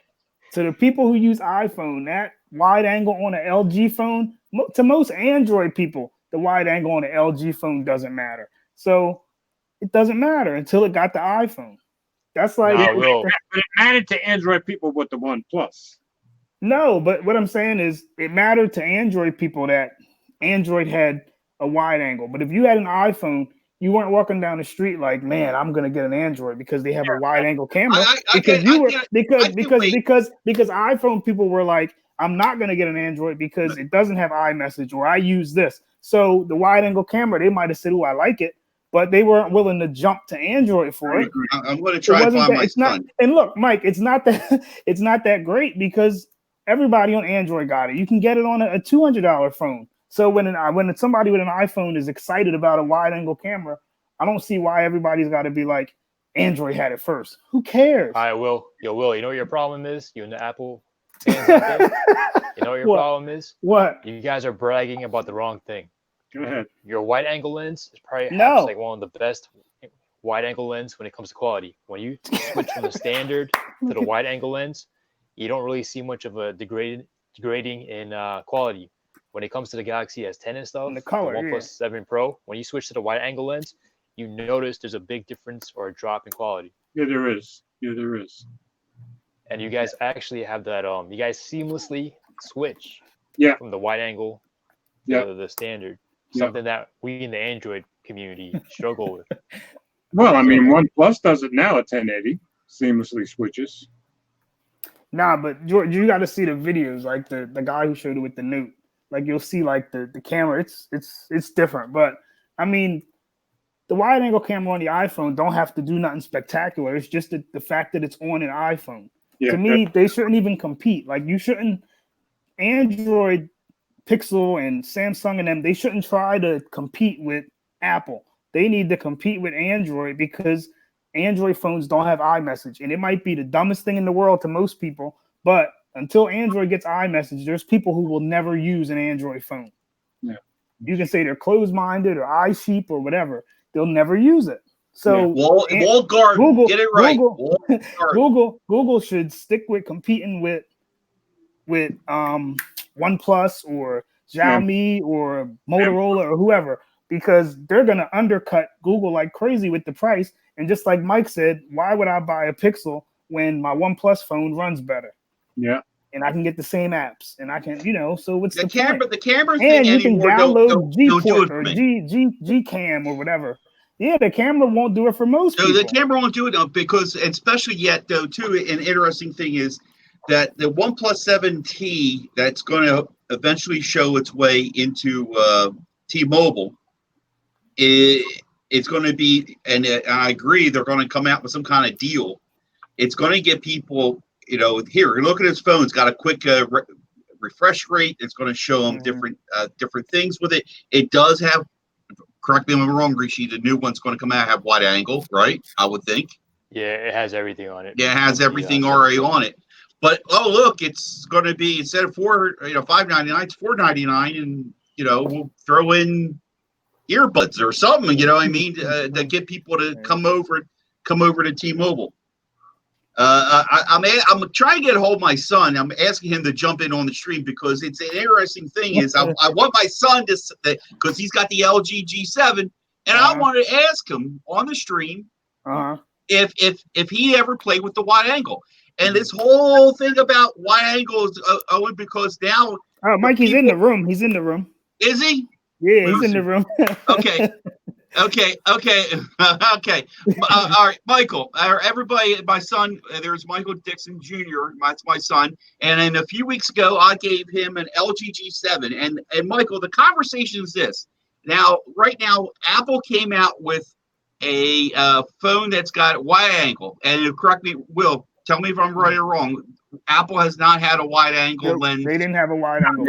to the people who use iPhone, that wide angle on an LG phone, to most Android people, the wide angle on an LG phone doesn't matter. So it doesn't matter until it got the iPhone. That's like Nah, Will. But it mattered to Android people with the One Plus. no, but what I'm saying is it mattered to Android people that Android had a wide angle. But if you had an iPhone, you weren't walking down the street like, man, I'm gonna get an Android because they have a wide angle camera. Because iPhone people were like, I'm not gonna get an Android because it doesn't have iMessage or I use this. So the wide angle camera, they might have said, "Oh, I like it," but they weren't willing to jump to Android for it. I'm going to It try and wasn't find that, my it's not, son. and look, Mike, it's not that great because everybody on Android got it. You can get it on a $200 phone. So when somebody with an iPhone is excited about a wide angle camera, I don't see why everybody's got to be like Android had it first. Who cares? All right, Will. Yo, Will, you know what your problem is? You and the Apple fans out there? You know what your What? problem is? What? You guys are bragging about the wrong thing. Go ahead. Your wide angle lens is probably No. perhaps like one of the best wide angle lens when it comes to quality. When you switch from the standard to the wide angle lens, you don't really see much of a degrading in quality. When it comes to the Galaxy S10 and stuff, And the color, the OnePlus yeah. 7 Pro, when you switch to the wide angle lens, you notice there's a big difference or a drop in quality. Yeah, there is. Yeah, there is. And you guys actually have that. You guys seamlessly switch. Yeah. From the wide angle Yeah. to the standard. Yeah. Something that we in the Android community struggle with. Well, I mean, One Plus does it now at 1080, seamlessly switches. Nah, but George, you got to see the videos, like the guy who showed it with the Note. Like you'll see, like the camera, it's different. But I mean, the wide angle camera on the iPhone don't have to do nothing spectacular. It's just the fact that it's on an iPhone. Yeah, To me, they shouldn't even compete. Like you shouldn't Android, Pixel, and Samsung and them, they shouldn't try to compete with Apple. They need to compete with Android because Android phones don't have iMessage. And it might be the dumbest thing in the world to most people, but until Android gets iMessage, there's people who will never use an Android phone. Yeah. You can say they're closed-minded or iSheep or whatever. They'll never use it. So Walled garden, Google, get it right. Google, Walled garden. Google should stick with competing with OnePlus or Xiaomi or Motorola or whoever, because they're gonna undercut Google like crazy with the price. And just like Mike said, why would I buy a Pixel when my OnePlus phone runs better? Yeah. And I can get the same apps, and I can, so what's the camera? point? The camera And thing you can anymore download don't do Gport it for or me. Gcam or whatever. Yeah, the camera won't do it for most No, people. the camera won't do it because, especially yet though, too. An interesting thing is that the OnePlus 7T that's going to eventually show its way into T-Mobile. It's going to be, and I agree, they're going to come out with some kind of deal. It's going to get people, here, look at his phone. It's got a quick refresh rate. It's going to show them different things with it. It does have, correct me if I'm wrong, Rishi, the new one's going to come out have wide angle, right? I would think. Yeah, it has everything on it. Yeah, it has everything already on it. But look, it's going to be, instead of $599, it's $499, and we'll throw in earbuds or something. To get people to come over to T-Mobile. I'm trying to get a hold of my son. I'm asking him to jump in on the stream because it's an interesting thing. Is I want my son to, because he's got the LG G7, and I want to ask him on the stream if he ever played with the wide angle. And this whole thing about wide angle is only because now. Oh, Mikey's in the room. He's in the room. Is he? Yeah, he's in the room. Okay. Okay. All right, Michael. Everybody, my son. There's Michael Dixon Jr. That's my son. And then a few weeks ago, I gave him an LG G7. And Michael, the conversation is this. Now, right now, Apple came out with a phone that's got wide angle. And correct me, Will. Tell me if I'm right or wrong. Apple has not had a wide angle lens. They didn't have a wide angle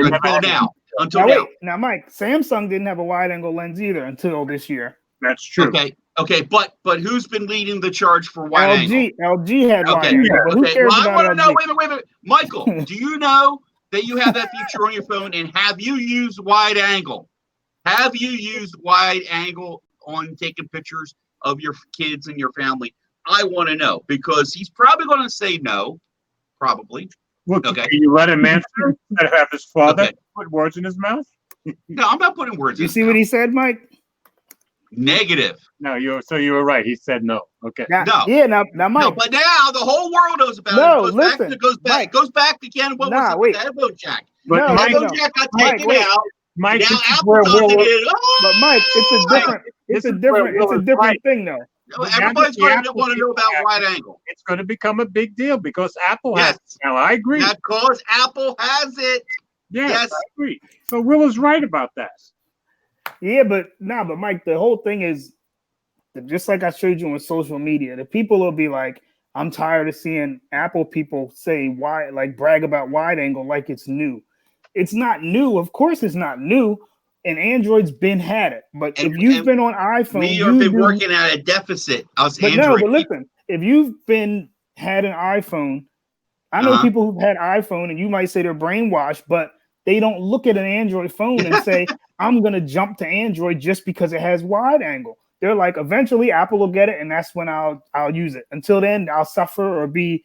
until now. Now, Mike, Samsung didn't have a wide angle lens either until this year. That's true. Okay, but who's been leading the charge for wide angle? LG had wide angle. But who cares I want to know. LG? Wait a minute, Michael. Do you know that you have that feature on your phone? And have you used wide angle? Have you used wide angle on taking pictures of your kids and your family? I want to know, because he's probably going to say no. Probably. Well, okay. Can you let him answer instead of have his father put words in his mouth? No, I'm not putting words in his mouth. You see what he said, Mike? Negative. No, you were right. He said no. Okay. Now, no. Yeah, now Mike. No, but now the whole world knows about it. It goes back again. What was it with the Headphone jack? But the Headphone jack got taken out. Mike, now Apple does it. But Mike, it's a different thing though. Everybody's going to want to know about wide angle. It's going to become a big deal because Apple has it. Now, I agree. Because Apple has it. Yes, I agree. So Will is right about that. Yeah, but Mike, the whole thing is just like I showed you on social media. The people will be like, I'm tired of seeing Apple people say brag about wide angle like it's new. It's not new. Of course, it's not new. And Android's been had it. But if you've been on iPhone, we have been working at a deficit. But listen, if you've had an iPhone, I know people who've had iPhone, and you might say they're brainwashed, but they don't look at an Android phone and say, I'm going to jump to Android just because it has wide angle. They're like, eventually Apple will get it, and that's when I'll use it. Until then, I'll suffer or be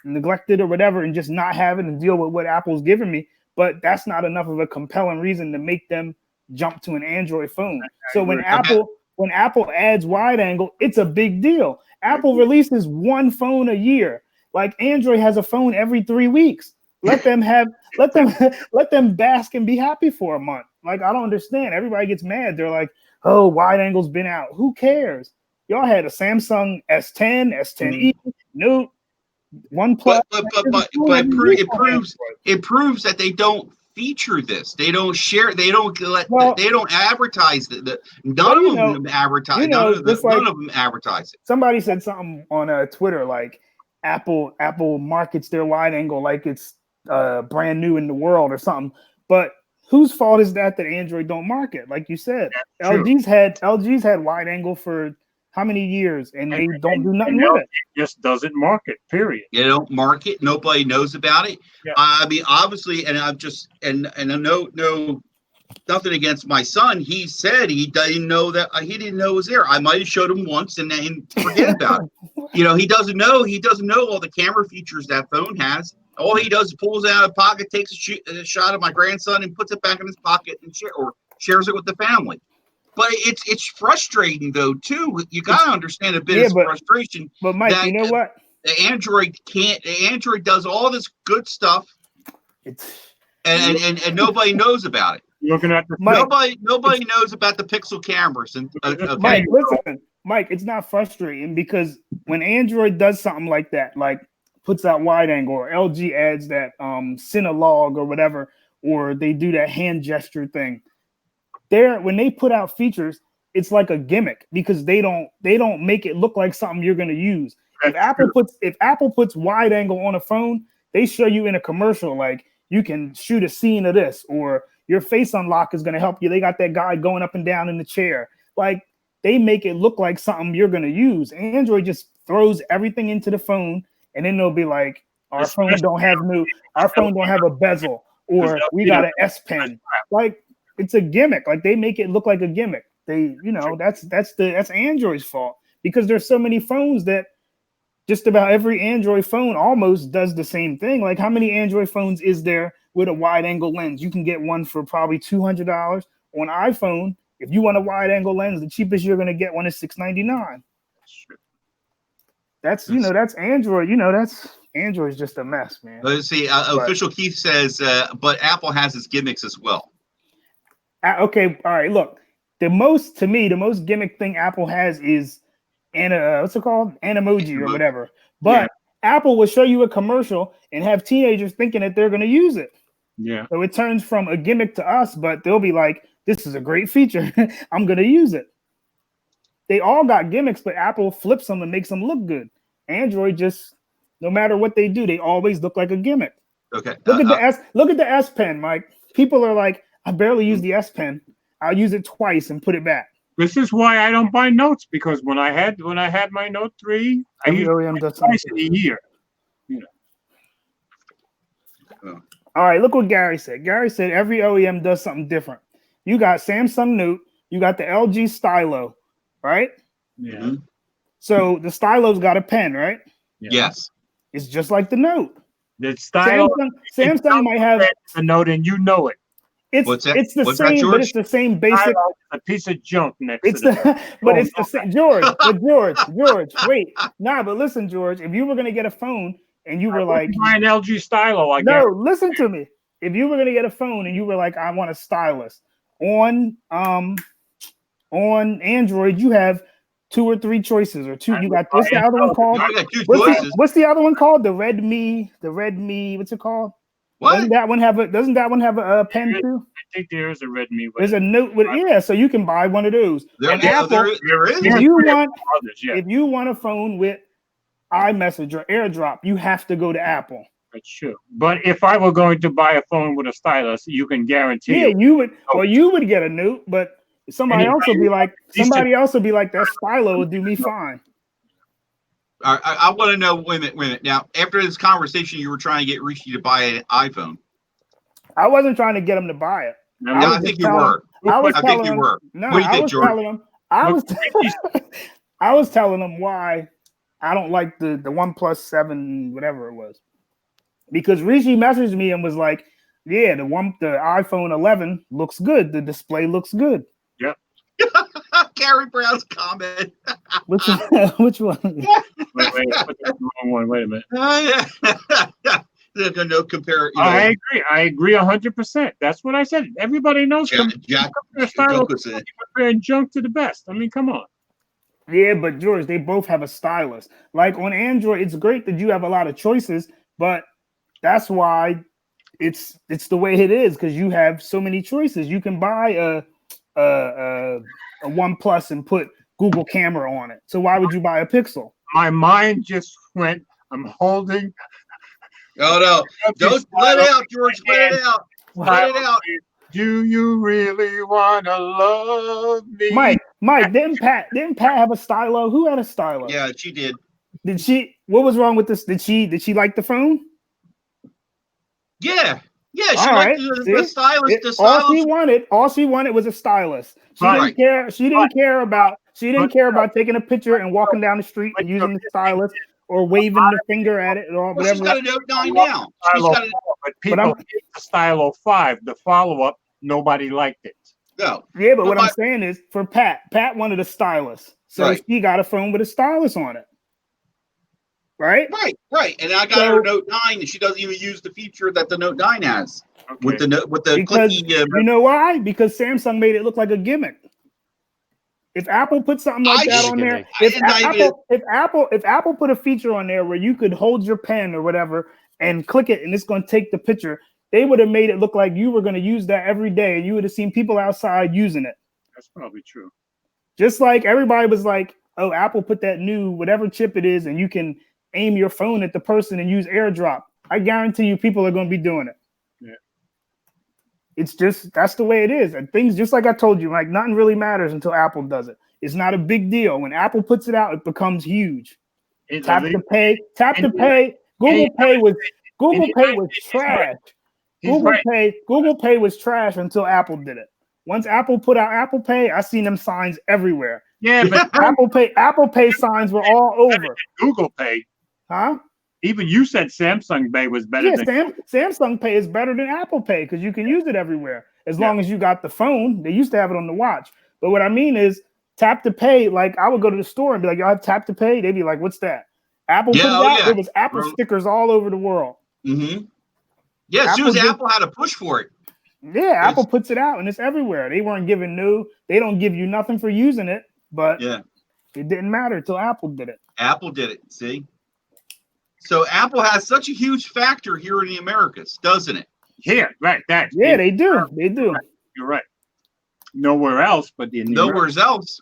neglected or whatever and just not have it and deal with what Apple's giving me. But that's not enough of a compelling reason to make them jump to an Android phone. So when Apple adds wide angle, it's a big deal. Apple releases one phone a year. Like Android has a phone every 3 weeks. Let them bask and be happy for a month. Like, I don't understand. Everybody gets mad. They're like, oh, wide angle's been out. Who cares? Y'all had a Samsung S10, S10e, Note, OnePlus. But it proves that they don't feature this. They don't share. They don't let. Well- They don't advertise none Well, of them advertise. you know, just like- None of them advertise it. Somebody said something on Twitter like Apple markets their wide angle like it's brand new in the world or something. But whose fault is that Android don't market? Like you said, That's true. LG's had wide angle for how many years, and they don't do nothing with it. Just doesn't market. Period. They don't market. Nobody knows about it. Yeah. I mean, obviously, and I'm just and I no nothing against my son. He said he didn't know that he didn't know it was there. I might have showed him once and then forget about it. You know, he doesn't know. He doesn't know all the camera features that phone has. All he does is pulls it out of the pocket, takes a shot of my grandson, and puts it back in his pocket and shares it with the family. But it's frustrating though too. You gotta understand a bit of frustration. But Mike, that you know what? The Android can't. The Android does all this good stuff, and nobody knows about it. Looking at the Nobody knows about the Pixel cameras and Mike, listen, Mike, it's not frustrating because when Android does something like that, like puts out wide angle, or LG adds that Cinelog or whatever, or they do that hand gesture thing. When they put out features, it's like a gimmick because they don't make it look like something you're going to use. If Apple puts wide angle on a phone, they show you in a commercial like you can shoot a scene of this, or your face unlock is going to help you. They got that guy going up and down in the chair. Like they make it look like something you're going to use. Android just throws everything into the phone, and then they'll be like, our phone don't have a bezel, or we got an S Pen. Like it's a gimmick. Like they make it look like a gimmick. That's Android's fault because there's so many phones that just about every Android phone almost does the same thing. Like how many Android phones is there with a wide angle lens? You can get one for probably $200 on iPhone. If you want a wide angle lens, the cheapest you're going to get one is $699. That's Android. That's Android's just a mess, man. Let's see. Official Keith says, but Apple has its gimmicks as well. Okay, all right. Look, the most gimmick thing Apple has is what's it called? Animoji or whatever. But Apple will show you a commercial and have teenagers thinking that they're going to use it. Yeah. So it turns from a gimmick to us, but they'll be like, "This is a great feature. I'm going to use it." They all got gimmicks, but Apple flips them and makes them look good. Android just, no matter what they do, they always look like a gimmick. Okay. Look at the S Pen, Mike. People are like, I barely use the S Pen. I'll use it twice and put it back. This is why I don't buy notes, because when I had my Note 3, I used it twice in a year. All right, look what Gary said. Gary said every OEM does something different. You got Samsung Note, you got the LG Stylo, right? Yeah. Mhm. So the Stylo's got a pen, right? Yeah. Yes. It's just like the Note. The style Samsung might have a Note, and you know it. What's that? It's the What's that, same, but George? it's the same basic. A piece of junk next It's to it. but it's the same. George, wait. Nah, but listen, George, if you were gonna get a phone and you were like, buy an LG Stylo, I no, guess. listen to me. If you were gonna get a phone and you were like, I want a stylus on Android, you have 2 or 3 choices, or 2. You got what's the other one called? I got 2 choices. What's the other one called? The Redmi. What's it called? What? Doesn't that one have a pen too? I think there is a Redmi. There's a Note with so you can buy one of those. There And is. if you want a phone with iMessage or AirDrop, you have to go to Apple. That's true. But if I were going to buy a phone with a stylus, you can guarantee. Yeah, you would. Well, you would get a Note, but somebody else will be like, that Stylo will do me fine. I want to know. Wait a minute. Now, after this conversation, you were trying to get Rishi to buy an iPhone. I wasn't trying to get him to buy it. I think you were. I think you were. No, What do you think, George? I was telling him why I don't like the OnePlus 7, whatever it was, because Rishi messaged me and was like, "Yeah, the iPhone 11 looks good. The display looks good." Yep. Gary Brown's comment. Which one? Which one? Wait, put the wrong one. Wait a minute. No compare. I agree. I agree 100%. That's what I said. Everybody knows. Jack Comparing junk to the best. I mean, come on. Yeah, but George, they both have a stylus. Like on Android, it's great that you have a lot of choices, but that's why it's the way it is because you have so many choices. You can buy a OnePlus and put Google Camera on it. So why would you buy a Pixel? My mind just went. I'm holding. Oh no! Don't let it out, George. Let it out. Let it out. Do you really wanna love me? Mike, didn't Pat have a stylo? Who had a stylo? Yeah, she did. Did she? What was wrong with this? Did she like the phone? Yeah, yeah. She All liked right, the see? stylus. The All she wanted was a stylus. She Right. didn't care. She didn't care about taking a picture and walking down the street and But using the stylus or waving the finger at it or Well, she's whatever. got a Note 9 now. She's Stylo got a 4, but people hate the Stylo 5. The follow-up, nobody liked it. no. Yeah, but what But I'm saying is for Pat wanted a stylus. So Right. she got a phone with a stylus on it. Right? Right. And I got So- her Note 9, and she doesn't even use the feature that the Note 9 has with Okay. the Because clicky. you know why? Because Samsung made it look like a gimmick. If Apple put something like I that should- on there, I didn't if Apple put a feature on there where you could hold your pen or whatever and click it and it's going to take the picture, they would have made it look like you were going to use that every day and you would have seen people outside using it. That's probably true. Just like everybody was like, oh, Apple put that new whatever chip it is and you can aim your phone at the person and use AirDrop. I guarantee you people are going to be doing it. Yeah. It's just, that's the way it is. And things, just like I told you, like nothing really matters until Apple does it. It's not a big deal. When Apple puts it out, it becomes huge. Tap to pay. Google Pay was trash. Google Pay was trash until Apple did it. Once Apple put out Apple Pay, I seen them signs everywhere. Yeah, but Apple Pay signs were all over. Google Pay. Huh? Even you said Samsung Pay was better Yeah, than Samsung Pay is better than Apple Pay because you can use it everywhere as long as you got the phone. They used to have it on the watch. But what I mean is tap to pay. Like I would go to the store and be like, y'all have tap to pay? They'd be like, what's that? Apple put it out. There was Apple stickers all over the world. Mm-hmm. Yeah, as soon as Apple had a push for it. Yeah, Apple puts it out and it's everywhere. They weren't giving they don't give you nothing for using it, but it didn't matter until Apple did it. Apple did it. See? So Apple has such a huge factor here in the Americas, doesn't it? Here, right? That. Yeah, they do. They do. You're right. Nowhere else, but in Nowhere else.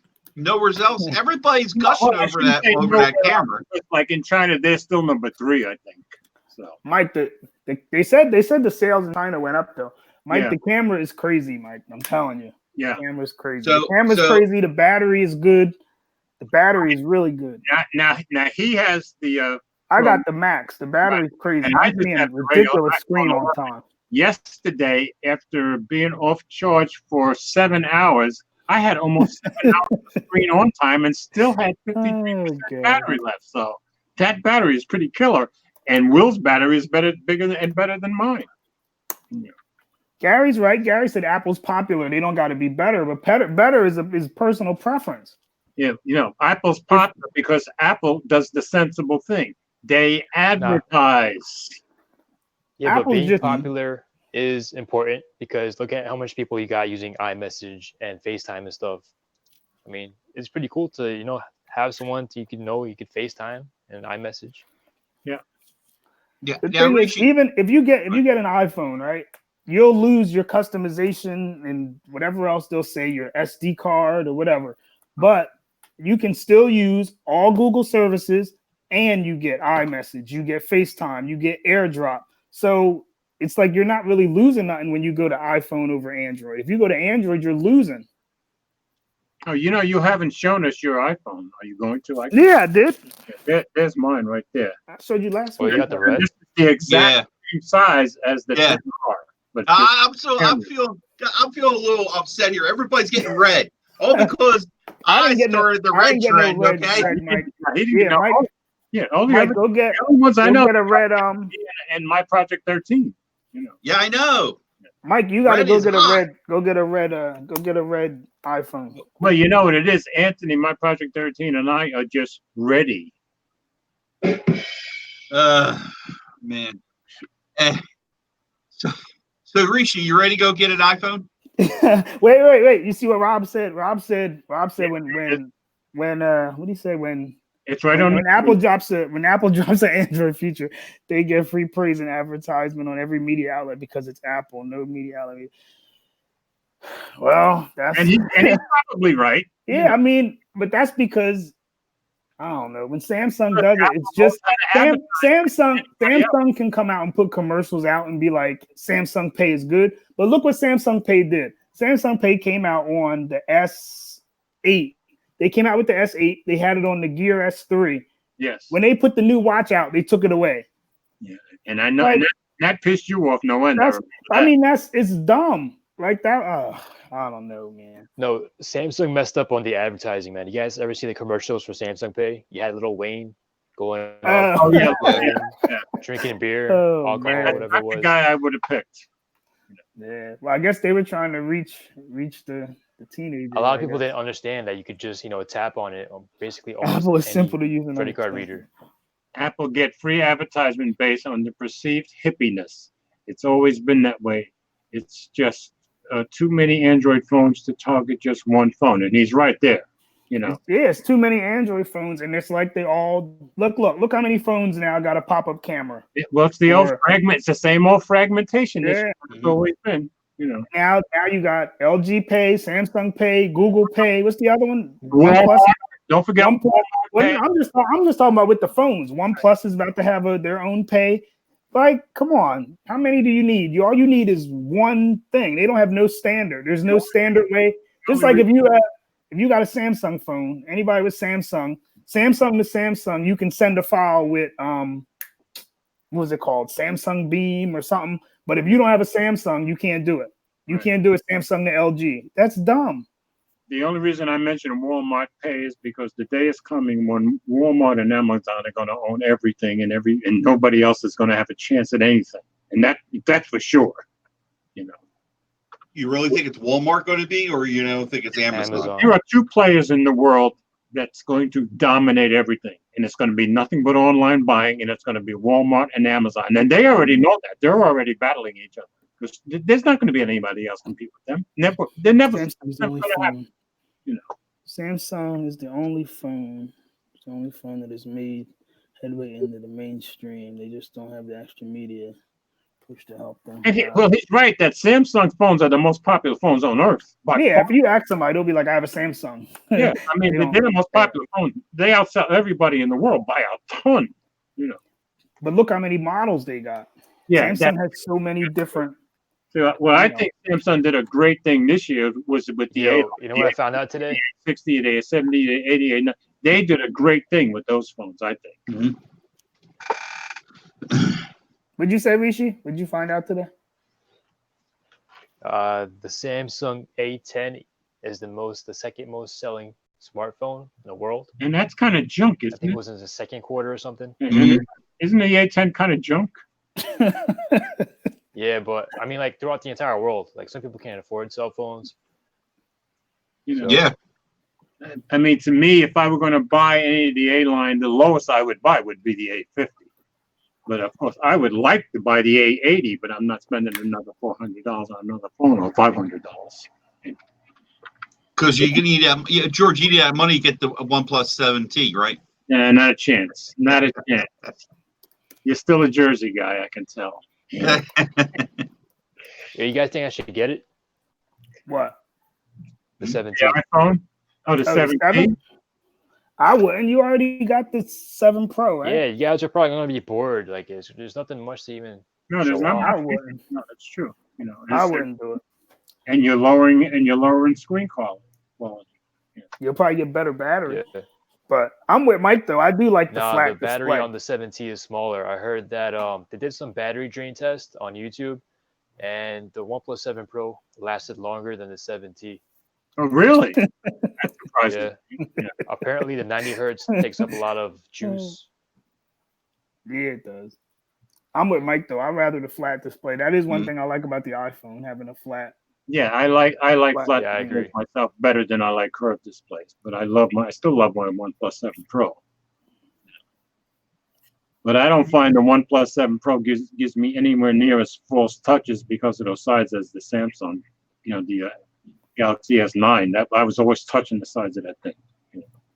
Everybody's gushing over that camera. Like in China, they're still number 3, I think. So, Mike, they said the sales in China went up though. Mike, the camera is crazy, Mike. I'm telling you. Yeah, the camera's crazy. The camera's crazy. The battery is good. The battery is really good. Now he has the. I got the Max. The battery's crazy. And I'm seeing a ridiculous screen on time. Yesterday, after being off charge for 7 hours, I had almost 7 hours of screen on time and still had 53% battery left. So that battery is pretty killer. And Will's battery is better than mine. Yeah. Gary's right. Gary said Apple's popular. They don't got to be better, but better is personal preference. Yeah, Apple's popular because Apple does the sensible thing. They advertise. Yeah, Apple's but being popular is important because look at how much people you got using iMessage and FaceTime and stuff. I mean, it's pretty cool to, have someone you could FaceTime and iMessage. Yeah. The thing is, even if you get an iPhone, right, you'll lose your customization and whatever else they'll say, your SD card or whatever. But you can still use all Google services and you get iMessage, you get FaceTime, you get AirDrop. So it's like you're not really losing nothing when you go to iPhone over Android. If you go to Android, you're losing. Oh, you haven't shown us your iPhone. Are you going to? Yeah, I did. There's mine right there. I showed you last week. You got the red? This is the exact same size as the 10R. But I'm feeling a little upset here. Everybody's getting red. All because I started the red trend. No okay. Mike, go get a red and my Project 13. Yeah, I know. Mike, you gotta go get a red iPhone. Well, you know what it is, Anthony. My Project 13 and I are just ready. Man. So Rishi, you ready to go get an iPhone? wait. You see what Rob said? Rob said when what did he say when It's right on. When Apple drops an Android feature, they get free praise and advertisement on every media outlet because it's Apple. No media outlet. Well, that's And he's probably right. yeah. I mean, but that's because I don't know. When Samsung does it, it's just Samsung can come out and put commercials out and be like, Samsung Pay is good. But look what Samsung Pay did. Samsung Pay came out on the S8. They came out with the S8. They had it on the Gear S3. Yes. When they put the new watch out, they took it away. Yeah. And I know Like, that pissed you off, no end. I mean, it's dumb. Like that. I don't know, man. No, Samsung messed up on the advertising, man. You guys ever see the commercials for Samsung Pay? You had little Wayne going up, Oh yeah, drinking beer, Oh, alcohol, man. whatever it that's the was. guy I would have picked. Yeah. Well, I guess they were trying to reach the teenagers. A lot of I people guess. didn't understand that you could just, tap on it on basically Apple almost is any simple to use and credit card understand. reader. Apple get free advertisement based on the perceived hippiness. It's always been that way. It's just too many Android phones to target just one phone, and he's right there. It's too many Android phones, and it's like they all look how many phones now got a pop-up camera. Well, it's the old Or- fragment. It's the same old fragmentation. Yeah. It's always been. Now you got LG Pay, Samsung Pay, Google Pay. What's the other one? Walmart. OnePlus. Don't forget. OnePlus. Pay. I'm just talking about with the phones. OnePlus is about to have their own pay. Like, come on, how many do you need? All you need is one thing. They don't have no standard. There's no standard way. Just like if you got a Samsung phone, anybody with Samsung to Samsung, you can send a file with what was it called? Samsung Beam or something. But if you don't have a Samsung, you can't do it. You Right. can't do a Samsung to LG. That's dumb. The only reason I mentioned Walmart Pay is because the day is coming when Walmart and Amazon are going to own everything, and nobody else is going to have a chance at anything, and that's for sure. You really think it's Walmart going to be, or think it's Amazon? There are two players in the world that's going to dominate everything, and it's going to be nothing but online buying, and it's going to be Walmart and Amazon, and they already know that. They're already battling each other because there's not going to be anybody else compete with them. They're never. Samsung's the only gonna phone. happen, Samsung is the only phone. It's the only phone that has made headway into the mainstream. They just don't have the extra media push to help them. And he's right that Samsung phones are the most popular phones on earth. Yeah, if you ask somebody, they'll be like, "I have a Samsung." Yeah, I mean, They they're the most popular phone. They outsell everybody in the world by a ton. But look how many models they got. Yeah, Samsung has so many different. well, I think Samsung did a great thing this year. Was with the You know what I found out today? 60, the 70, the 88. They did a great thing with those phones, I think. What'd you say, Rishi? What'd you find out today? The Samsung A10 is the second most selling smartphone in the world. And that's kind of junk, I isn't think it? it was in the second quarter or something. Isn't the A10 kind of junk? Yeah, but I mean, like throughout the entire world, like some people can't afford cell phones. Yeah. I mean, to me, if I were going to buy any of the A line, the lowest I would buy would be the A50. But of course, I would like to buy the A80, but I'm not spending another $400 on another phone or $500. Because you need that, George. You need that money to get the OnePlus 7T, right? Yeah, not a chance. Not a chance. You're still a Jersey guy, I can tell. Yeah, you guys think I should get it? What? The 17. The iPhone? Oh, the Oh, the 17? 7? I wouldn't. You already got the 7 Pro, right? Yeah, you guys are probably gonna be bored. Like, there's nothing much to even. No, there's So not. I much. wouldn't. No, that's true. I wouldn't do it. And you're lowering screen quality. You'll probably get better battery. Yeah. But I'm with Mike though. I do like the No, flat the battery display. on the 7T is smaller. I heard that they did some battery drain test on YouTube, and the OnePlus 7 Pro lasted longer than the 7T. Oh, really? That's surprising. Yeah. Apparently, the 90 hertz takes up a lot of juice. Yeah, it does. I'm with Mike though. I'd rather the flat display. That is one Mm. thing I like about the iPhone, having a flat. Yeah, I like flat Yeah, I displays agree. myself better than I like curved displays. But I still love my OnePlus 7 Pro. But I don't find the OnePlus 7 Pro gives me anywhere near as false touches because of those sides as the Samsung, the Galaxy S9. That I was always touching the sides of that thing.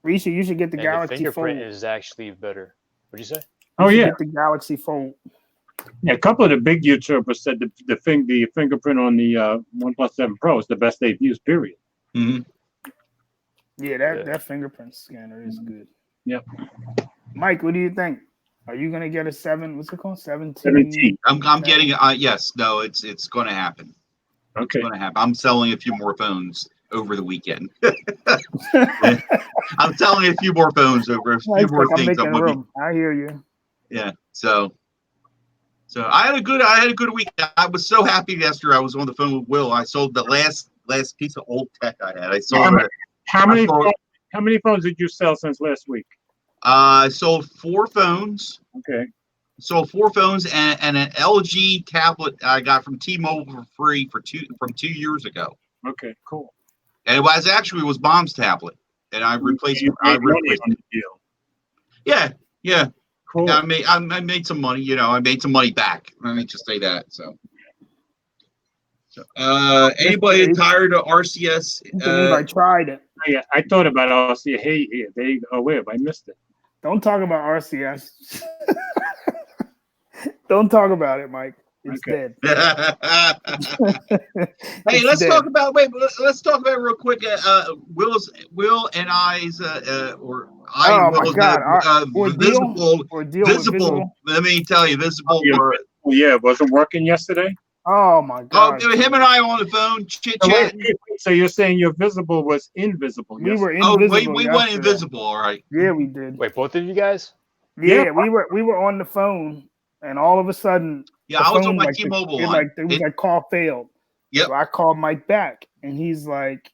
Rishi, you should get the And the Galaxy fingerprint Fold. is actually better. What'd you say? Oh You should yeah, get the Galaxy Fold. yeah. A couple of the big YouTubers said the fingerprint on the OnePlus 7 Pro is the best they've used. Period. Mhm. Yeah, Yeah. that fingerprint scanner is good. Yep. Mike, what do you think? Are you gonna get a 7? What's it called? 17. 17. I'm getting yes, no, it's going to happen. It's Okay. going to happen. I'm selling a few more phones over the weekend. I'm selling a few more phones over a few Mike's more like, I'm things. making I'm gonna be, room. I hear you. yeah. So I had a good week. I was so happy yesterday. I was on the phone with Will. I sold the last piece of old tech I had. I sold it. How many thought- how many phones did you sell since last week? I sold 4 phones. Okay. Sold 4 phones and an LG tablet I got from T-Mobile for free from 2 years ago. Okay. Cool. And it was Mom's tablet, and I replaced. You I made money replaced on it. the deal. Yeah. Cool. I made some money. I made some money back. Let me just say that. So anybody tired of RCS? You believe I tried it. Yeah, I thought about RCS. Hey, they where I missed it. Don't talk about RCS. Don't talk about it, Mike. It's Okay. dead. Hey, It's let's dead. talk about real quick. Will and I's or I Oh and my Will's God, our ordeal? Ordeal with visible. Let me tell you, visible. Yeah. Were, Oh, yeah, it wasn't working yesterday. Oh my God. him and I on the phone chit So, chatting. so you're saying your visible was invisible? We Yes. were Oh, invisible. we went yesterday. invisible. All right. Yeah, we did. Wait, both of you guys? Yeah, Yeah. we were on the phone, and all of a sudden, Yeah, the I was phone, on my like, T-Mobile it line. was like call failed. Yep. So I called Mike back, and he's like,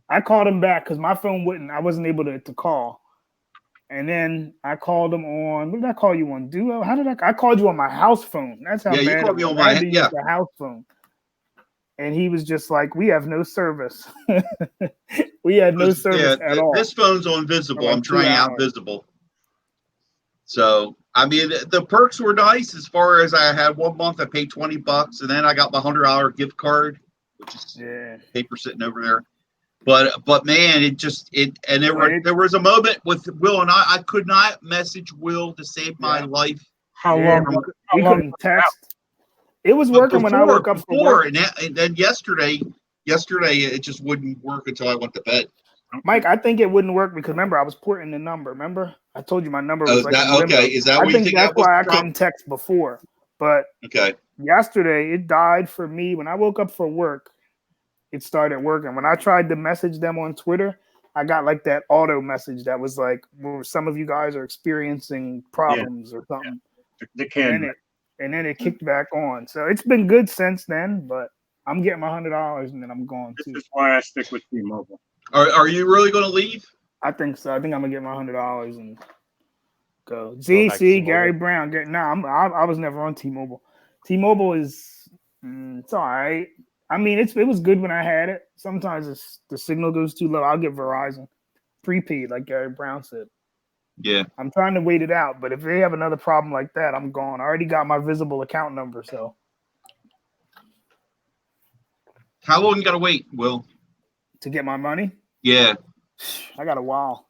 I called him back because my phone I wasn't able to call. And then I called him on, what did I call you on? Duo? How did I called you on my house phone? That's how Yeah, you bad called it me was. on I had my- to use the house phone. And he was just like, we have no service. We had no service at all. This phone's on visible. For like I'm trying 2 out hours. visible. So I mean, the perks were nice as far as I had 1 month. I paid $20, and then I got my $100 gift card, which is Yeah. paper sitting over there. But man, there was a moment with Will and I could not message Will to save my Yeah. life. How Yeah, long? we couldn't text. It was working when I woke up for work. And then yesterday it just wouldn't work until I went to bed. Mike, I think it wouldn't work because remember I was porting the number. Remember, I told you my number was like unlimited. Okay? Is that I what you think think? that's That was why I the problem? couldn't text before. But Okay. yesterday it died for me when I woke up for work. It started working. When I tried to message them on Twitter, I got like that auto message that was like, well, some of you guys are experiencing problems or something. The And can. then it kicked back on. So it's been good since then, but I'm getting my $100 and then I'm going This too. is why I stick with T-Mobile. Are you really going to leave? I think so. I think I'm gonna get my $100 and go. Go back to See, T-Mobile. Gary Brown. I was never on T-Mobile. T-Mobile is it's all right. I mean, it was good when I had it. Sometimes the signal goes too low. I'll get Verizon prepaid, like Gary Brown said. Yeah. I'm trying to wait it out, but if they have another problem like that, I'm gone. I already got my visible account number, so How long you got to wait, Will? to get my money, Yeah. I got a while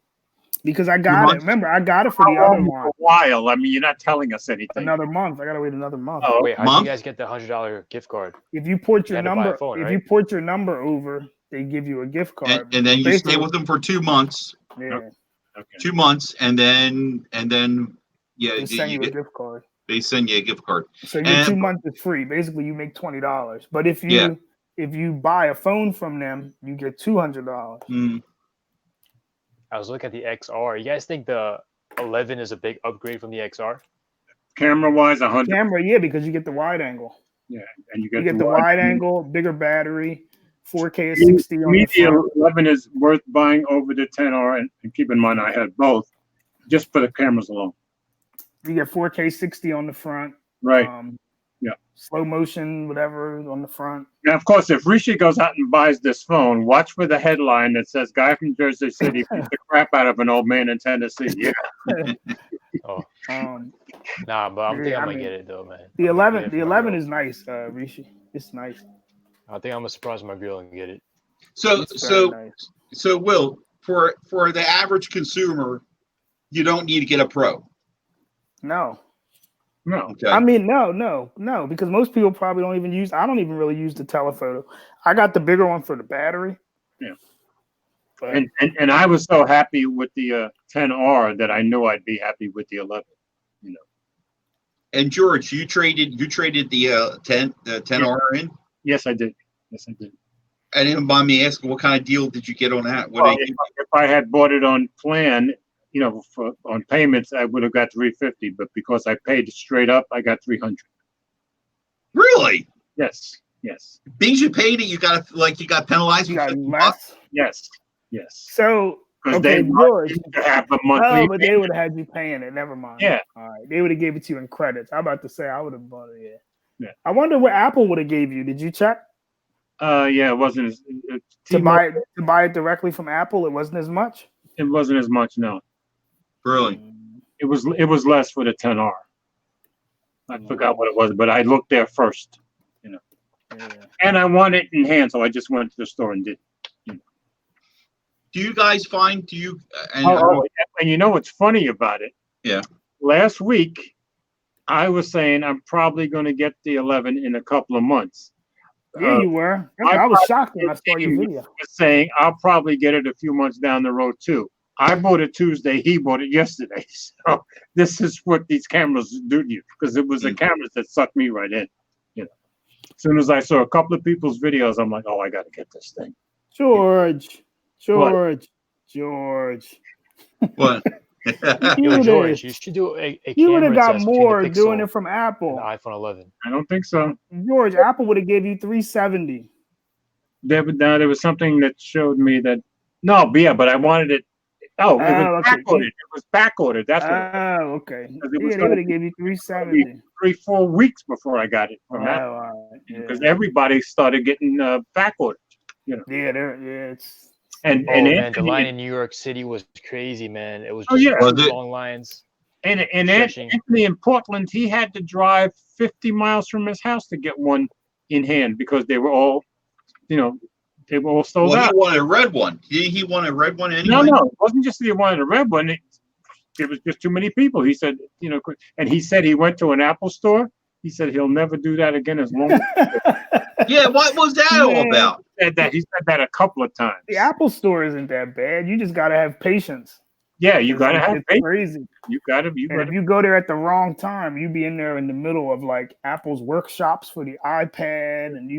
because I got it. months? Remember, I got it for the How other long one. for a while. I mean, you're not telling us anything. Another month. I gotta wait another month. Oh, Wait, how did Month? you guys get the $100 gift card? If you port You your had to buy a number, phone, if right? you port your number over, they give you a gift card. And then you Basically, stay with them for 2 months. Yeah, okay. 2 months, and then yeah, they send you a gift card. they send you a gift card. So your And- 2 months is free. Basically, you make $20. But if Yeah. you buy a phone from them, you get $200. Mm, I was looking at the XR. You guys think the 11 is a big upgrade from the XR? Camera-wise, 100. Camera, yeah, because you get the wide angle. Yeah, and you You get, get the wide angle, bigger battery, 4K is 60 on the Media front. 11 is worth buying over the 10R, and keep in mind I had both, just for the cameras alone. You get 4K 60 on the front. Right. Yeah. Slow motion, whatever on the front. Now, of course, if Rishi goes out and buys this phone, watch for the headline that says "Guy from Jersey City beat the crap out of an old man in Tennessee." Yeah. Oh, Um, nah, but I think Yeah, I'm I gonna mean, get it though, man. the I'm gonna 11, get it the for my 11 girl. is nice, Rishi. It's nice. I think I'm gonna surprise my girl and get it. So It's very nice. Will, for the average consumer, you don't need to get a Pro. No. No. Okay. I mean, no, because most people probably don't even use. I don't even really use the telephoto. I got the bigger one for the battery. Yeah. But And I was so happy with the 10R that I knew I'd be happy with the 11. And George, you traded the 10R in, Yes, I did. Yes, I did. and didn't mind me asking what kind of deal did you get on that? What Well, did if I had bought it on plan, on payments, I would have got 350. But because I paid straight up, I got 300. really? Yes. Because you paid it, you got penalized you for got $50. less. Yes. So Because okay, they George. want you to have a monthly. Oh, but they would have had you paying it. Never mind. Yeah. All right. They would have gave it to you in credits. I'm about to say I would have bought it. Yeah. I wonder what Apple would have gave you. Did you check Yeah, it wasn't to buy it directly from Apple? It wasn't as much. It wasn't as much. No, Really? it was less for the 10R. I forgot what it was, but I looked there first, Yeah. and I wanted it in hand, so I just went to the store and did. Do you guys find? Do you? And And you know what's funny about it? Yeah. Last week, I was saying I'm probably going to get the 11 in a couple of months. Yeah, you were. I I was shocked when I saw your video. was saying I'll probably get it a few months down the road too. I bought it Tuesday. He bought it yesterday. So this is what these cameras do to you, because it was the cameras that sucked me right in. As soon as I saw a couple of people's videos, I'm like, oh, I got to get this thing. George. what? Yo, George, you should do a You would camera have got test between more the doing Pixel it from and Apple. the iPhone 11. I don't think so. George, Apple would have gave you 370. There was something that showed me that. No, but yeah, but I wanted it. Oh, it was okay. back ordered. It was back ordered. That's what. Oh, okay. Because it was Yeah, they gonna would have gave you 370. 3-4 weeks before I got it from Apple, All right. because everybody started getting back ordered. It's And Oh and man, the Anthony, line in New York City was crazy, man. It was Oh, just yeah. Was it? long lines. and stretching. Anthony in Portland, he had to drive 50 miles from his house to get one in hand because they were all, they were all sold Well, out. he wanted a red one. He wanted a red one anyway. No, it wasn't just that he wanted a red one. It was just too many people. He said, and he said he went to an Apple store. He said he'll never do that again as long as Yeah, what was that all Man. about? he said that. He said that a couple of times. the Apple store isn't that bad. You just gotta have patience. Yeah, you gotta have It's faith. crazy. You gotta. And if you go there at the wrong time, you be in there in the middle of like Apple's workshops for the iPad, and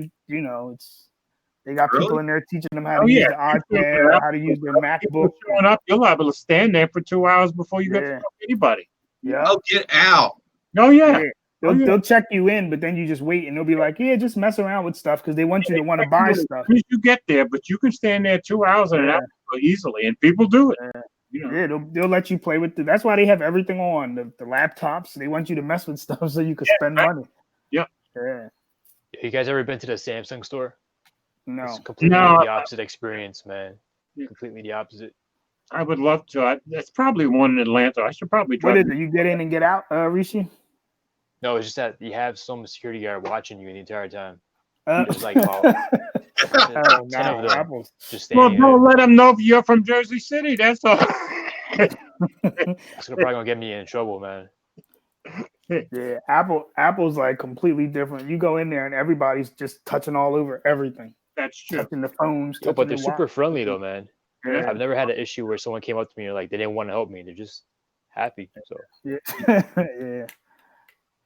they got people Really? in there teaching them how Oh, to use yeah. the iPad, or how to use their MacBook. showing up, you're liable to stand there for 2 hours before you get to Yeah. talk to anybody. Yeah. Oh, get out! Oh yeah. Yeah. Oh, yeah. They'll check you in, but then you just wait, and they'll be like, "Yeah, just mess around with stuff," because they want you to want to buy As stuff. soon as you get there, but you can stand there 2 hours in an Yeah. hour easily, and people do it. Yeah, they'll let you play with that's why they have everything on the laptops. They want you to mess with stuff so you can spend money. Yep. Yeah. You guys ever been to the Samsung store? No. It's completely No. the opposite experience, man. Yeah. Completely the opposite. I would love to. That's probably one in Atlanta. I should probably What drive. is it? You get in and get out, Rishi? No, it's just that you have some security guard watching you the entire time. Uh, There's like about oh, 10 of no, them Apple's. just Well, standing there. don't let them know if you're from Jersey City. That's all. It's probably gonna get me in trouble, man. Yeah, Apple's like completely different. You go in there and everybody's just touching all over everything, That's true. touching the phones. No, but they're touching the super friendly though, man. Yeah. I've never had an issue where someone came up to me and like they didn't want to help me. They're just happy. So Yeah. yeah.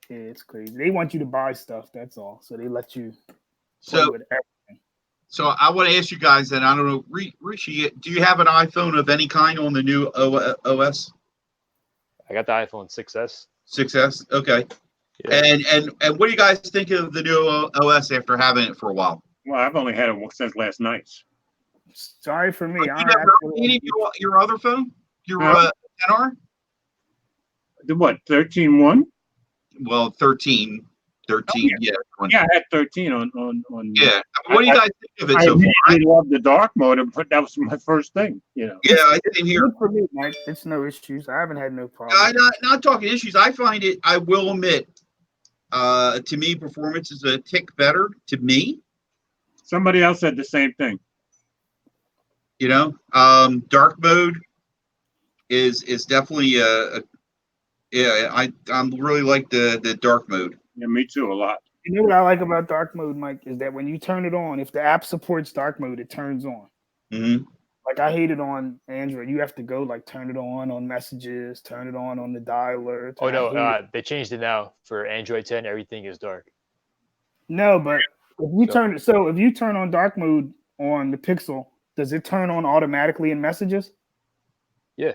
Yeah, it's crazy. They want you to buy stuff. That's all. So they let you. play So, with everything. so I want to ask you guys, and I don't know, Rishi, do you have an iPhone of any kind on the new OS I got the iPhone 6S. 6S? Okay. Yeah. And what do you guys think of the new OS after having it for a while? Well, I've only had it since last night. Sorry for me. You I never actually- updated your other phone? Your Huh? 10R? The what? 13.1? Well, 13. 13, yeah. Yeah, I had 13 on. Yeah. What do you guys think of it I so far? really love the dark mode, but that was my first thing. Yeah, I didn't hear. Good for me, Mike. It's no issues. I haven't had no problem. I'm not talking issues. I find it, I will admit, to me, performance is a tick better to me. Somebody else said the same thing. You know, dark mode is definitely yeah. I really like the dark mode. Yeah, me too, a lot. You know what I like about dark mode, Mike, is that when you turn it on, if the app supports dark mode, it turns on. Hmm. Like I hate it on Android. You have to go like turn it on messages, turn it on the dialer. Oh I no, hate it. they changed it now for Android 10. Everything is dark. No, but if you So- if you turn on dark mode on the Pixel, does it turn on automatically in messages? Yeah,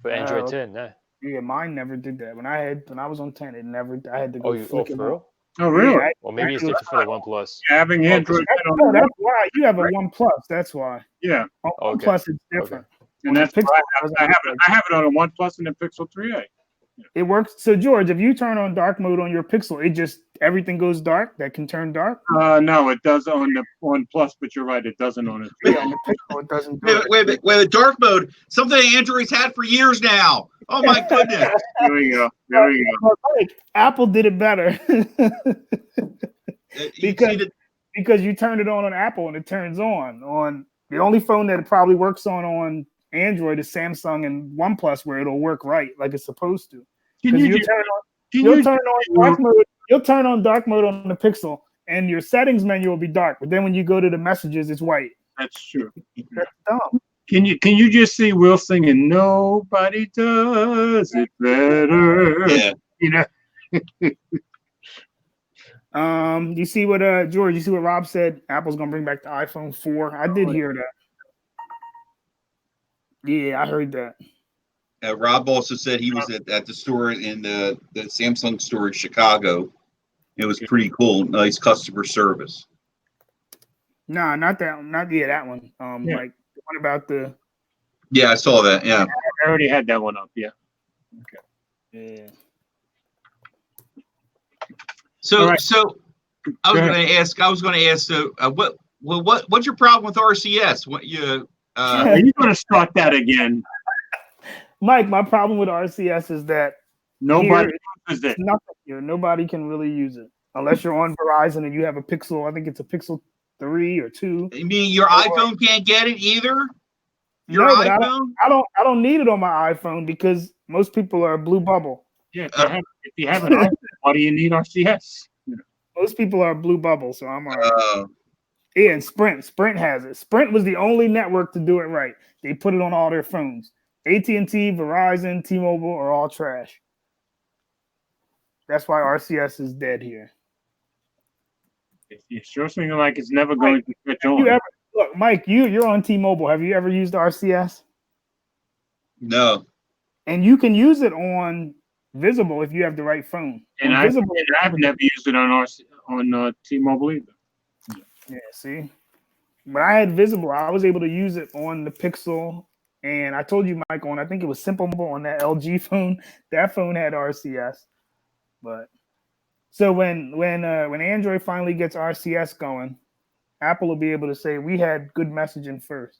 for Android Oh, 10. Nah. Yeah, mine never did that. When I was on 10, it never. I had to go Oh, flick it for on. real? Oh, really? Yeah, Well, maybe it's different for the OnePlus. Having Android 10 on the that's why you have a One Plus. That's why. yeah, On Okay. One Plus, it's different. and On the that's Pixel, why it doesn't I have look it. like I have it on a OnePlus and a Pixel 3a. it works. So George, if you turn on dark mode on your Pixel, it just everything goes dark. That can turn dark. No, it does on the OnePlus, but you're right, it doesn't on it. Yeah, on the Pixel, it doesn't do it. Wait, dark mode, something Android's had for years now. Oh my goodness. There we go. There we go. But, like, Apple did it better because you turn it on Apple and it turns on. On the only phone that it probably works on Android is Samsung and OnePlus, where it'll work right like it's supposed to. Can Because you you'll turn on dark mode. You'll turn on dark mode on the Pixel, and your settings menu will be dark. But then when you go to the messages, it's white. That's true. That's dumb. Can you just see Will singing "Nobody Does It Better"? Yeah. You know. You see what George? You see what Rob said? Apple's gonna bring back the iPhone 4. I did hear that. Yeah, I heard that. Rob also said he was at the store in the Samsung store in Chicago. It was pretty cool. Nice customer service. Nah, not that one. Yeah. Like the one about the Yeah, I saw that. Yeah. I already had that one up. Yeah. yeah. So All right. so I was going to ask. So what's your problem with RCS? What you Are you going to start that again? Mike, my problem with RCS is that Nobody uses it's it. nothing here. Nobody can really use it unless you're on Verizon and you have a Pixel. I think it's a Pixel 3 or 2. I mean, your iPhone can't get it either. Your No, but iPhone. I don't need it on my iPhone because most people are Blue Bubble. Yeah, if you have an iPhone, why do you need RCS? Most people are Blue Bubble, so I'm all right. Yeah, and Sprint has it. Sprint was the only network to do it right. They put it on all their phones. AT&T, Verizon, T-Mobile are all trash. That's why RCS is dead here. It's sure seeming like it's never going to switch on. Look, Mike, you're on T-Mobile. Have you ever used RCS? No. And you can use it on Visible if you have the right phone. And On Visible, I've never used it on T-Mobile either. yeah, see. When I had Visible, I was able to use it on the Pixel. And I told you, Mike, I think it was Simple Mobile on that LG phone. That phone had RCS. But so when Android finally gets RCS going, Apple will be able to say we had good messaging first.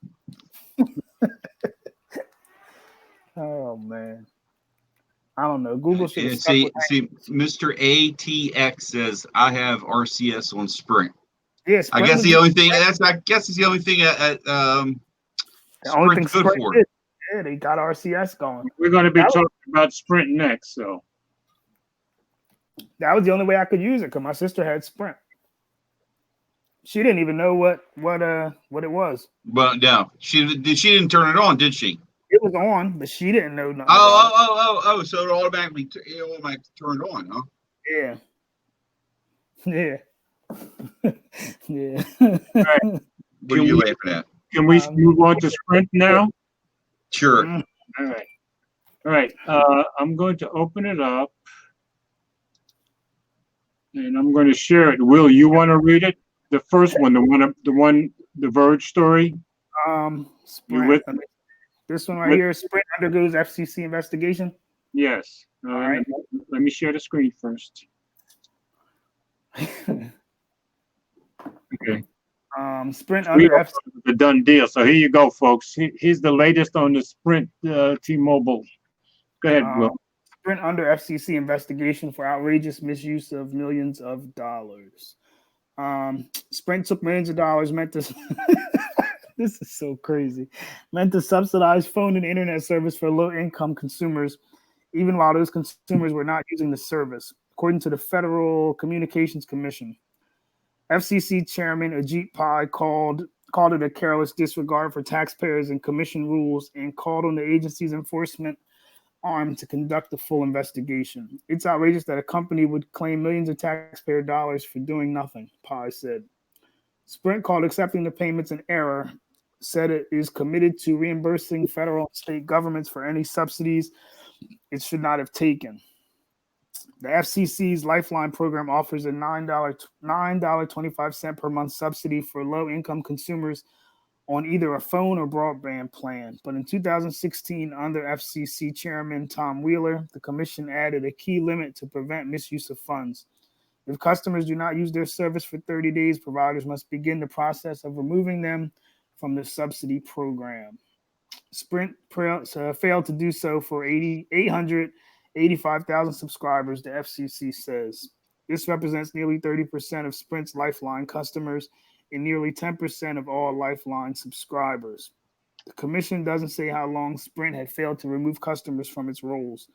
Oh man, I don't know. Google should have See, Mr. ATX says I have RCS on Sprint. Yes, I guess the only thing it's the only thing Sprint's good for. did. Yeah, they got RCS going. We're going to be talking about Sprint next, so That was the only way I could use it because my sister had Sprint. She didn't even know what it was. But no, she didn't turn it on, did she? It was on, but she didn't know nothing. Oh! So it automatically turned on, huh? Yeah. Yeah. Right. What are you laughing at? Can we move on to Sprint now? Sure. All right. I'm going to open it up, and I'm going to share it. Will, you want to read it? The first one, the Verge story. Sprint. with- This one right here, Sprint undergoes FCC investigation. Yes. All right. Let me share the screen first. Okay. Sprint under FCC. The done deal. So here you go, folks. Here's the latest on the Sprint T-Mobile. Go ahead, Will. Sprint under FCC investigation for outrageous misuse of millions of dollars. Sprint took millions of dollars meant to This is so crazy. Meant to subsidize phone and internet service for low-income consumers, even while those consumers were not using the service, according to the Federal Communications Commission. FCC Chairman Ajit Pai called it a careless disregard for taxpayers and commission rules and called on the agency's enforcement arm to conduct a full investigation. It's outrageous that a company would claim millions of taxpayer dollars for doing nothing, Pai said. Sprint called accepting the payments an error, said it is committed to reimbursing federal and state governments for any subsidies it should not have taken. The FCC's Lifeline program offers a $9.25 per month subsidy for low-income consumers on either a phone or broadband plan. But in 2016, under FCC Chairman Tom Wheeler, the commission added a key limit to prevent misuse of funds. If customers do not use their service for 30 days, providers must begin the process of removing them from the subsidy program. Sprint failed to do so for 885,000 subscribers, the FCC says. This represents nearly 30% of Sprint's Lifeline customers and nearly 10% of all Lifeline subscribers. The commission doesn't say how long Sprint had failed to remove customers from its rolls.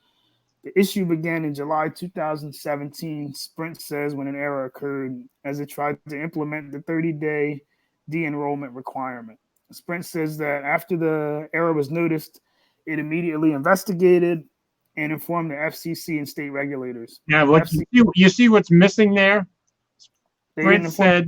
The issue began in July 2017, Sprint says, when an error occurred as it tried to implement the 30-day de-enrollment requirement. Sprint says that after the error was noticed, it immediately investigated and informed the FCC and state regulators. Now, you see what's missing there? Sprint said,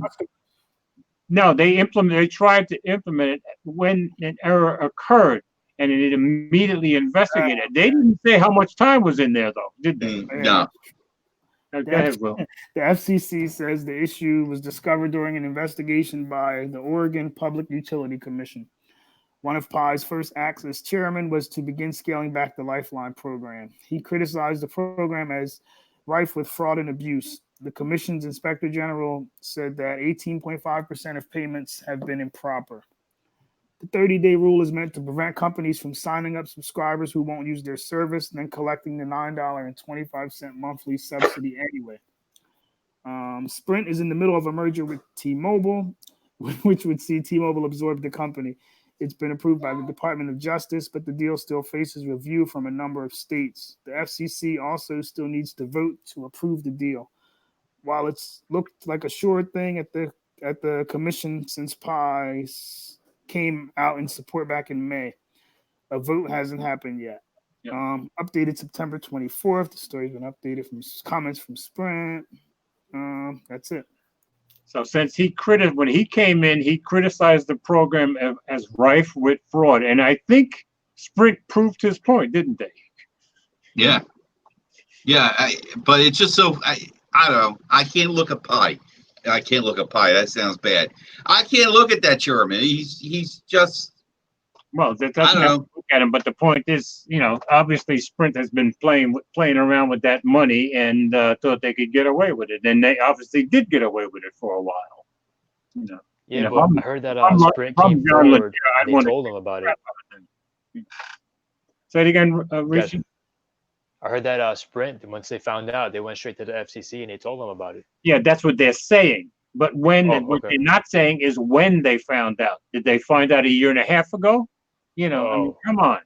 no, they tried to implement it when an error occurred, and it immediately investigated. They didn't say how much time was in there, though, did they? No. Go ahead, Will. The FCC says the issue was discovered during an investigation by the Oregon Public Utility Commission. One of Pai's first acts as chairman was to begin scaling back the Lifeline program. He criticized the program as rife with fraud and abuse. The commission's inspector general said that 18.5% of payments have been improper. The 30-day rule is meant to prevent companies from signing up subscribers who won't use their service and then collecting the $9.25 monthly subsidy anyway. Sprint is in the middle of a merger with T-Mobile, which would see T-Mobile absorb the company. It's been approved by the Department of Justice, but the deal still faces review from a number of states. The FCC also still needs to vote to approve the deal. While it's looked like a sure thing at the commission since Pai came out in support back in May, a vote hasn't happened yet. Yep. Updated September 24th. The story's been updated from comments from Sprint. That's it. So since when he came in, he criticized the program as rife with fraud. And I think Sprint proved his point, didn't they? Yeah. Yeah, but it's just so, I don't know. I can't look at Pai. I can't look at Pai. That sounds bad. I can't look at that chairman. He's just. Well, that doesn't have to look at him. But the point is, obviously Sprint has been playing around with that money and thought they could get away with it. And they obviously did get away with it for a while. Yeah, but I heard that Sprint came forward and they told them about it. Say it again, Richie. I heard that Sprint, once they found out, they went straight to the FCC and they told them about it. Yeah, that's what they're saying. But what they're not saying is when they found out. Did they find out a year and a half ago? I mean, come on.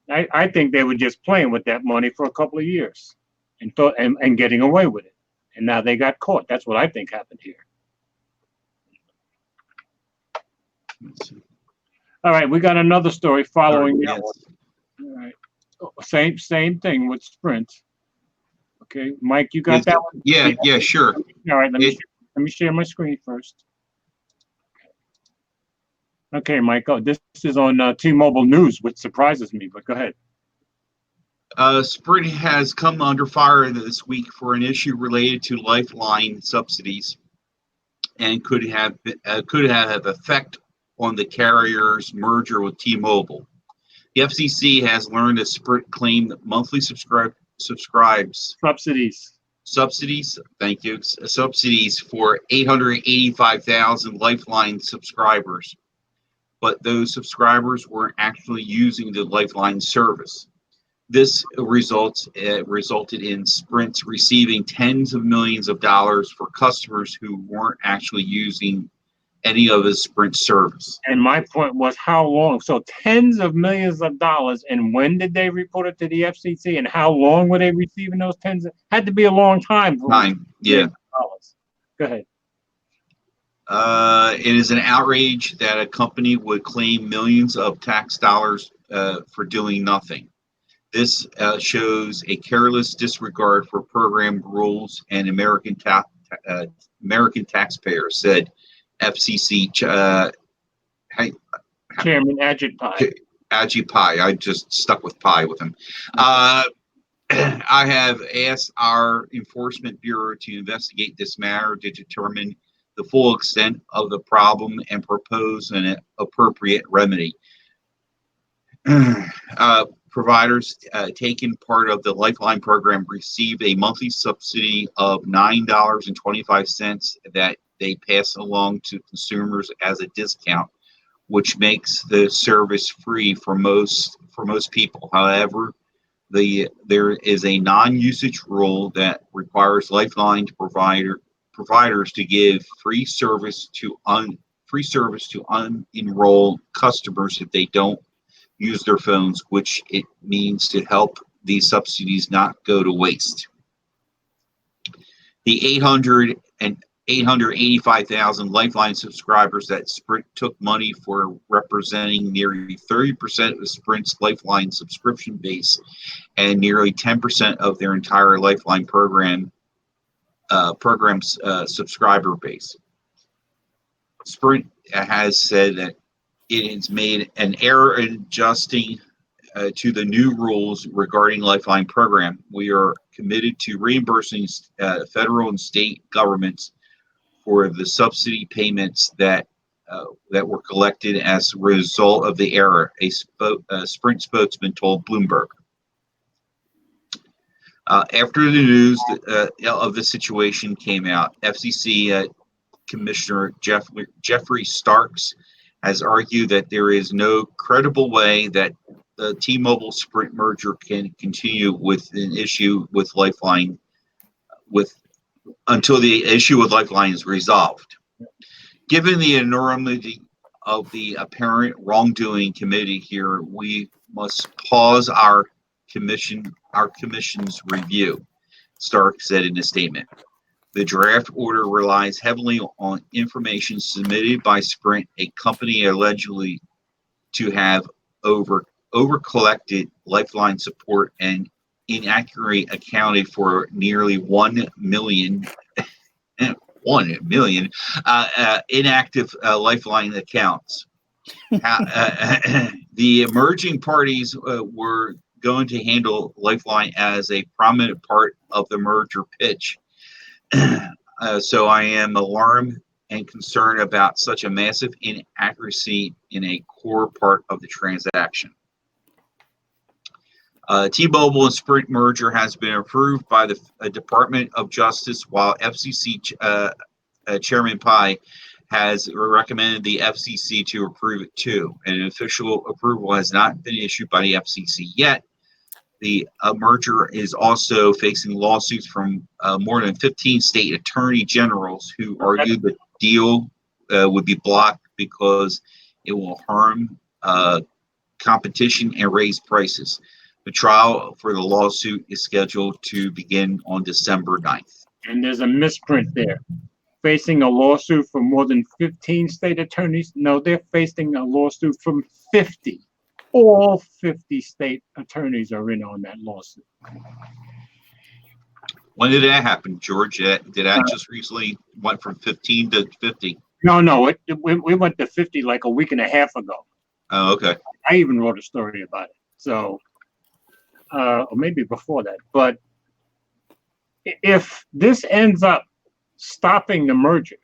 I think they were just playing with that money for a couple of years and getting away with it. And now they got caught. That's what I think happened here. All right, we got another story following that one. All right. Same thing with Sprint. Okay, Mike, you got that one? Yeah, sure. All right, let me share my screen first. Okay, Mike, this is on T-Mobile News, which surprises me, but go ahead. Sprint has come under fire this week for an issue related to Lifeline subsidies and could have effect on the carrier's merger with T-Mobile. The FCC has learned that Sprint claimed monthly subsidies. Thank you. Subsidies for 885,000 Lifeline subscribers, but those subscribers weren't actually using the Lifeline service. This resulted in Sprint receiving tens of millions of dollars for customers who weren't actually using any of his Sprint service. And my point was how long? So tens of millions of dollars. And when did they report it to the FCC? And how long were they receiving those had to be a long time. Yeah. Dollars. Go ahead. It is an outrage that a company would claim millions of tax dollars for doing nothing. This shows a careless disregard for program rules and American taxpayers, said FCC Chairman Ajit Pai. Ajit Pai. I just stuck with Pai with him. I have asked our enforcement bureau to investigate this matter to determine the full extent of the problem and propose an appropriate remedy. Providers taking part of the Lifeline program receive a monthly subsidy of $9.25 that they pass along to consumers as a discount, which makes the service free for most people. However, there is a non-usage rule that requires Lifeline providers to give free service to unenrolled customers if they don't use their phones, which it means to help these subsidies not go to waste. The 885,000 Lifeline subscribers that Sprint took money for, representing nearly 30% of Sprint's Lifeline subscription base and nearly 10% of their entire Lifeline program's subscriber base. Sprint has said that it has made an error in adjusting to the new rules regarding Lifeline program. We are committed to reimbursing federal and state governments for the subsidy payments that were collected as a result of the error, a Sprint spokesman told Bloomberg. After the news of the situation came out, FCC Commissioner Jeffrey Starks has argued that there is no credible way that the T-Mobile Sprint merger can continue with an issue with Lifeline until the issue with Lifeline is resolved. Given the enormity of the apparent wrongdoing committed here, we must pause our commission's review, Stark said in a statement. The draft order relies heavily on information submitted by Sprint, a company allegedly to have over-collected Lifeline support and inaccurately accounted for nearly 1 million inactive Lifeline accounts. The emerging parties were going to handle Lifeline as a prominent part of the merger pitch. So I am alarmed and concerned about such a massive inaccuracy in a core part of the transaction. T-Mobile and Sprint merger has been approved by the Department of Justice, while FCC Chairman Pai has recommended the FCC to approve it too. An official approval has not been issued by the FCC yet. The merger is also facing lawsuits from more than 15 state attorney generals who argued the deal would be blocked because it will harm competition and raise prices. The trial for the lawsuit is scheduled to begin on December 9th. And there's a misprint there. Facing a lawsuit from more than 15 state attorneys? No, they're facing a lawsuit from 50. All 50 state attorneys are in on that lawsuit. When did that happen, George? Did that just recently went from 15 to 50? No, we went to 50 like a week and a half ago. Oh, okay. I even wrote a story about it. So, or maybe before that. But if this ends up stopping the merger,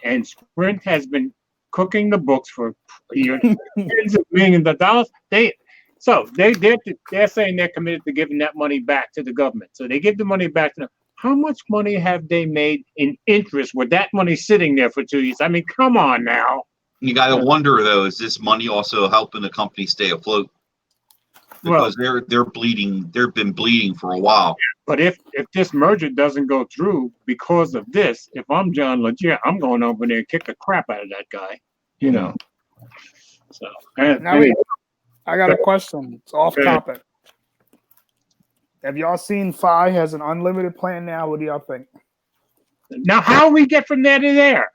and Sprint has been cooking the books for years, tens of millions of dollars, they're saying they're committed to giving that money back to the government. So they give the money back to them. How much money have they made in interest with that money sitting there for 2 years? I mean, come on now. You got to wonder, though, is this money also helping the company stay afloat? because they're bleeding. They've been bleeding for a while. But if this merger doesn't go through because of this, if I'm John Legere, I'm going over there and kick the crap out of that guy. You know. So Now wait, I got a question. It's off topic. Have y'all seen Fi has an unlimited plan now? What do y'all think? now how we get from there to there?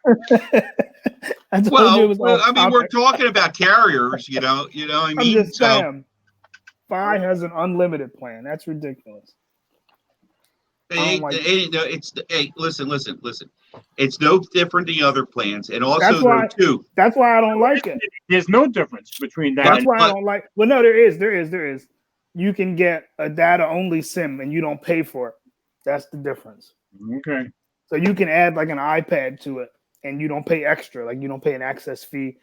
I told you it Well, was well, off I mean, we're topic. talking about carriers. You know what I I'm mean. just So saying. Fi has an unlimited plan. That's ridiculous. hey, listen. It's no different than the other plans, and also That's why- too. That's why I don't like it. There's no difference between that. That's and, why I don't like. Well, no, there is. You can get a data only SIM and you don't pay for it. That's the difference. okay. So you can add like an iPad to it and you don't pay extra, like you don't pay an access fee.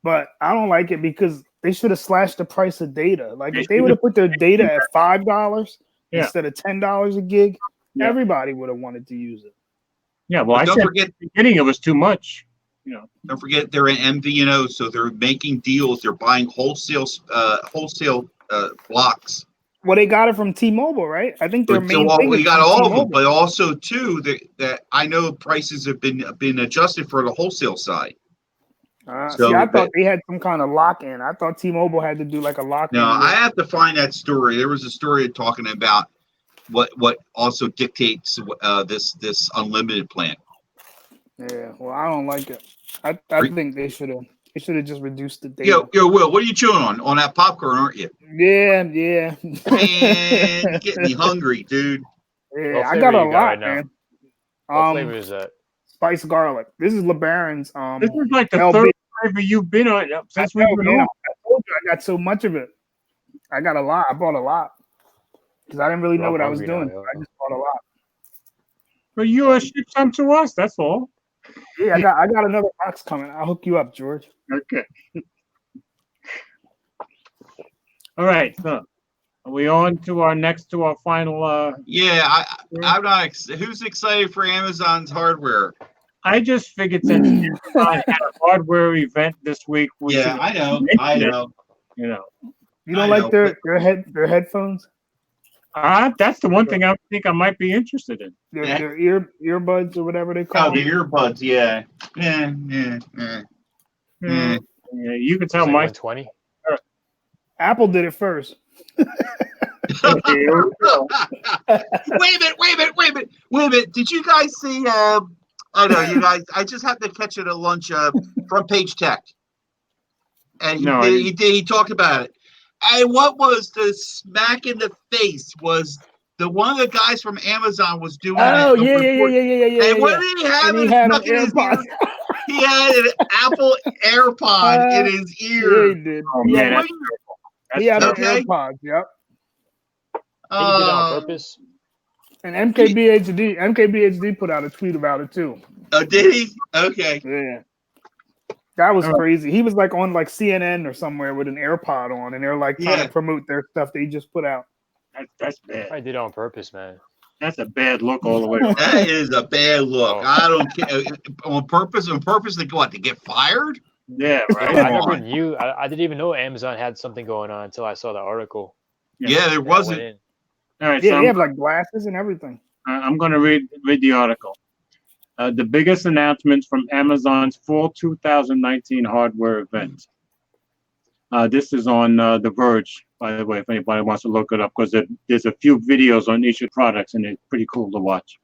But I don't like it because they should have slashed the price of data. Like if they would have put their data at $5 Yeah. instead of $10 a gig, Yeah. everybody would have wanted to use it. Yeah, well, But I don't said forget, at the beginning it was too much. don't forget, they're an MVNO, so they're making deals. They're buying wholesale blocks. Well, they got it from T-Mobile, right? I think their But main so thing we is got from all of them, T-Mobile. but also too that I know prices have been adjusted for the wholesale side. So See, I that- thought they had some kind of lock-in. I thought T-Mobile had to do like a lock-in. No, with- I have to find that story. There was a story talking about what also dictates this unlimited plan. Yeah, well, I don't like it. I think they should have just reduced the data. Yo, Will, what are you chewing on that popcorn, aren't you? Yeah. Man, you're getting me hungry, dude. Yeah, What I flavor got a you got lot, right now? man. What flavor is that? Spice garlic. This is LeBaron's. This is like the LB. third flavor you've been on since we've been man, on. I told you I got so much of it. I got a lot. I bought a lot because I didn't really know I'm what I was hungry now, doing. yo. I just bought a lot. But you ship some to us, that's all. Yeah, I got another box coming. I'll hook you up, George. Okay. All right, so are we on to our final Yeah, I'm not. Who's excited for Amazon's hardware? I just figured since Amazon had a hardware event this week, we should, I know. you know. You don't I like know, their headphones? That's the one thing I think I might be interested in. Their earbuds or whatever they call Oh, the them. earbuds. Yeah. Yeah, you can tell It's like my 120. Apple did it first. Wait a minute. Did you guys see? I know you guys. I just happened to catch it at lunch. Front Page Tech, and No, I he talked about it. And what was the smack in the face was the one of the guys from Amazon was doing. Oh it, yeah. And what did he have? And he in had stuck an in his AirPod. ear? He had an Apple AirPod in his Yeah, ear. he did. Oh, He man, had, that's he had okay. an AirPods. Yep. He did it on purpose. And MKBHD put out a tweet about it too. Oh, did he? Okay. Yeah. That was All right. crazy. He was like on like CNN or somewhere with an AirPod on, and they're like trying Yeah. to promote their stuff they just put out. That's bad. I did it on purpose, man. That's a bad look all the way around. That is a bad look. Oh. I don't care. On purpose to what? To get fired? Yeah, I right. never knew. I didn't even know Amazon had something going on until I saw the article. Yeah, there and I went wasn't. in. All right, Yeah, so they have like glasses and everything. I'm going to read the article. The biggest announcements from Amazon's fall 2019 hardware event. This is on The Verge, by the way, if anybody wants to look it up, because there's a few videos on each of the products, and it's pretty cool to watch.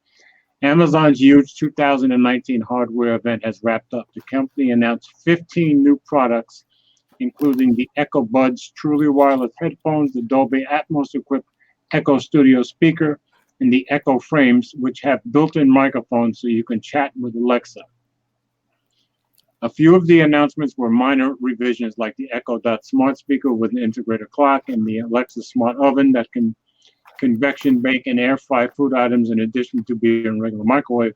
Amazon's huge 2019 hardware event has wrapped up. The company announced 15 new products, including the Echo Buds truly wireless headphones, the Dolby Atmos equipped Echo Studio speaker, and the Echo Frames, which have built-in microphones so you can chat with Alexa. A few of the announcements were minor revisions, like the Echo Dot smart speaker with an integrated clock and the Alexa smart oven that can convection bake and air fry food items in addition to being in a regular microwave.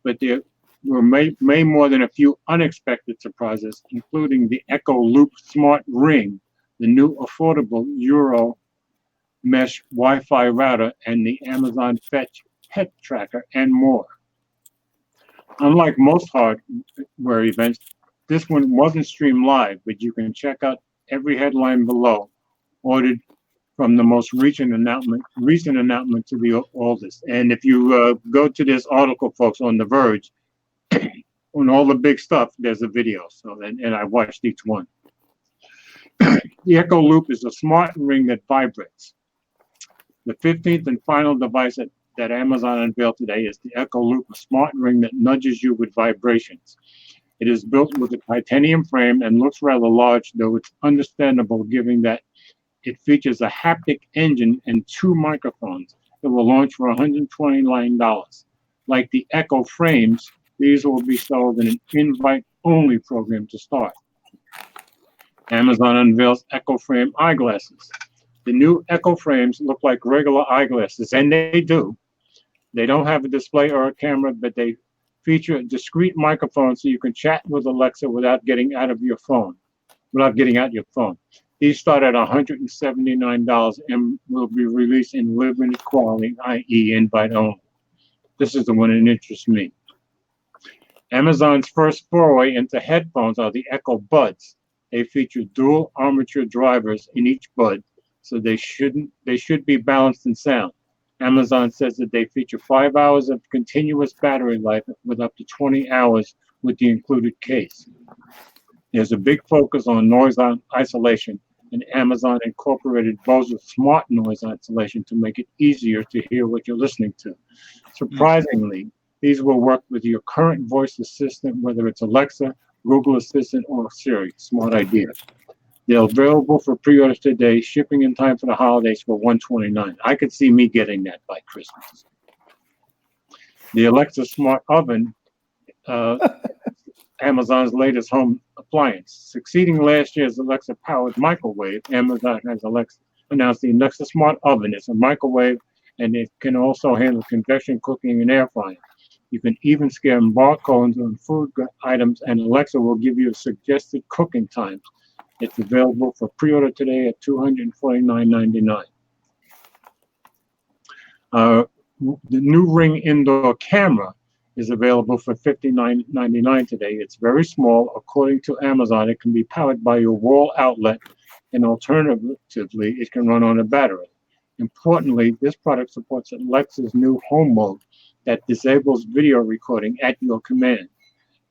But there were may more than a few unexpected surprises, including the Echo Loop Smart Ring, the new affordable Euro mesh Wi-Fi router, and the Amazon Fetch pet tracker, and more. Unlike most hardware events, this one wasn't streamed live, but you can check out every headline below, ordered from the most recent announcement to the oldest. And if you go to this article, folks, on The Verge, on all the big stuff, there's a video. So, and I watched each one. The Echo Loop is a smart ring that vibrates. The 15th and final device that Amazon unveiled today is the Echo Loop, a smart ring that nudges you with vibrations. It is built with a titanium frame and looks rather large, though it's understandable given that it features a haptic engine and 2 microphones. It will launch for $129. Like the Echo frames, these will be sold in an invite-only program to start. Amazon unveils Echo Frame eyeglasses. The new Echo frames look like regular eyeglasses, and they do. They don't have a display or a camera, but they feature a discrete microphone so you can chat with Alexa without getting out your phone. These start at $179 and will be released in limited quality, i.e. invite only. This is the one that interests me. Amazon's first foray into headphones are the Echo Buds. They feature dual armature drivers in each bud, so they should be balanced in sound. Amazon says that they feature 5 hours of continuous battery life with up to 20 hours with the included case. There's a big focus on noise isolation, and Amazon incorporated Bose smart noise isolation to make it easier to hear what you're listening to. Surprisingly, these will work with your current voice assistant, whether it's Alexa, Google Assistant, or Siri. Smart idea. They're available for pre-order today, shipping in time for the holidays for $129. I could see me getting that by Christmas. The Alexa Smart Oven, Amazon's latest home appliance. Succeeding last year's Alexa-powered microwave, Amazon has announced the Alexa Smart Oven. It's a microwave, and it can also handle convection cooking and air frying. You can even scan barcodes on food items, and Alexa will give you suggested cooking times. It's available for pre-order today at $249.99. The new Ring indoor camera is available for $59.99 today. It's very small. According to Amazon, it can be powered by your wall outlet, and alternatively, it can run on a battery. Importantly, this product supports Alexa's new home mode that disables video recording at your command.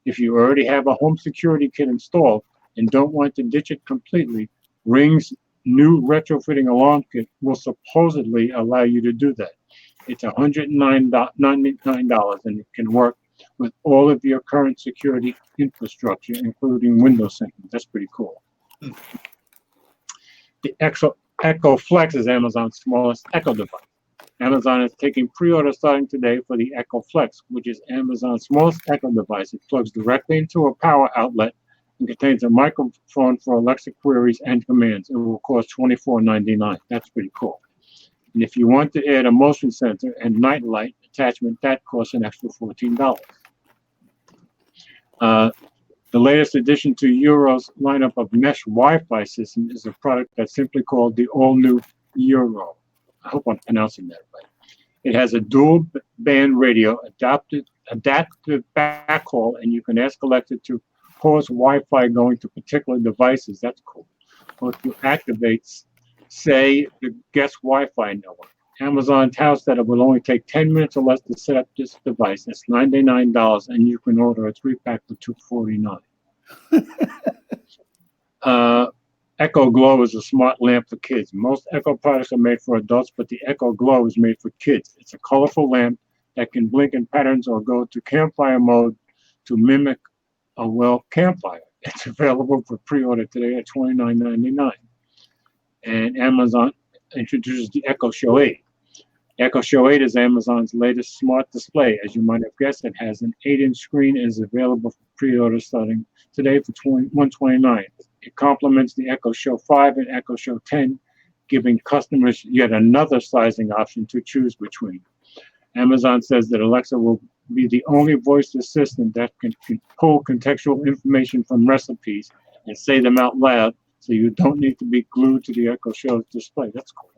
If you already have a home security kit installed and don't want to ditch it completely, Ring's new retrofitting alarm kit will supposedly allow you to do that. It's $199, and it can work with all of your current security infrastructure, including Windows syncing. That's pretty cool. The Echo Flex is Amazon's smallest Echo device. Amazon is taking pre-order starting today for the Echo Flex, which is Amazon's smallest Echo device. It plugs directly into a power outlet and contains a microphone for Alexa queries and commands. It will cost $24.99. That's pretty cool. And if you want to add a motion sensor and night light attachment, that costs an extra $14. The latest addition to Euro's lineup of mesh Wi-Fi system is a product that's simply called the all-new Euro. I hope I'm pronouncing that right. It has a dual band radio, adaptive backhaul, and you can ask Alexa to pause Wi-Fi going to particular devices. That's cool. Or to activate, say, the guest Wi-Fi network. Amazon touts that it will only take 10 minutes or less to set up this device. That's $99, and you can order a 3-pack for $249. Echo Glow is a smart lamp for kids. Most Echo products are made for adults, but the Echo Glow is made for kids. It's a colorful lamp that can blink in patterns or go to campfire mode to mimic a campfire. It's available for pre-order today at $29.99. And Amazon introduces the Echo Show 8. Echo Show 8 is Amazon's latest smart display. As you might have guessed, it has an 8-inch screen and is available for pre-order starting today for $129. It complements the Echo Show 5 and Echo Show 10, giving customers yet another sizing option to choose between. Amazon says that Alexa will be the only voice assistant that can pull contextual information from recipes and say them out loud, so you don't need to be glued to the Echo Show's display. That's cool.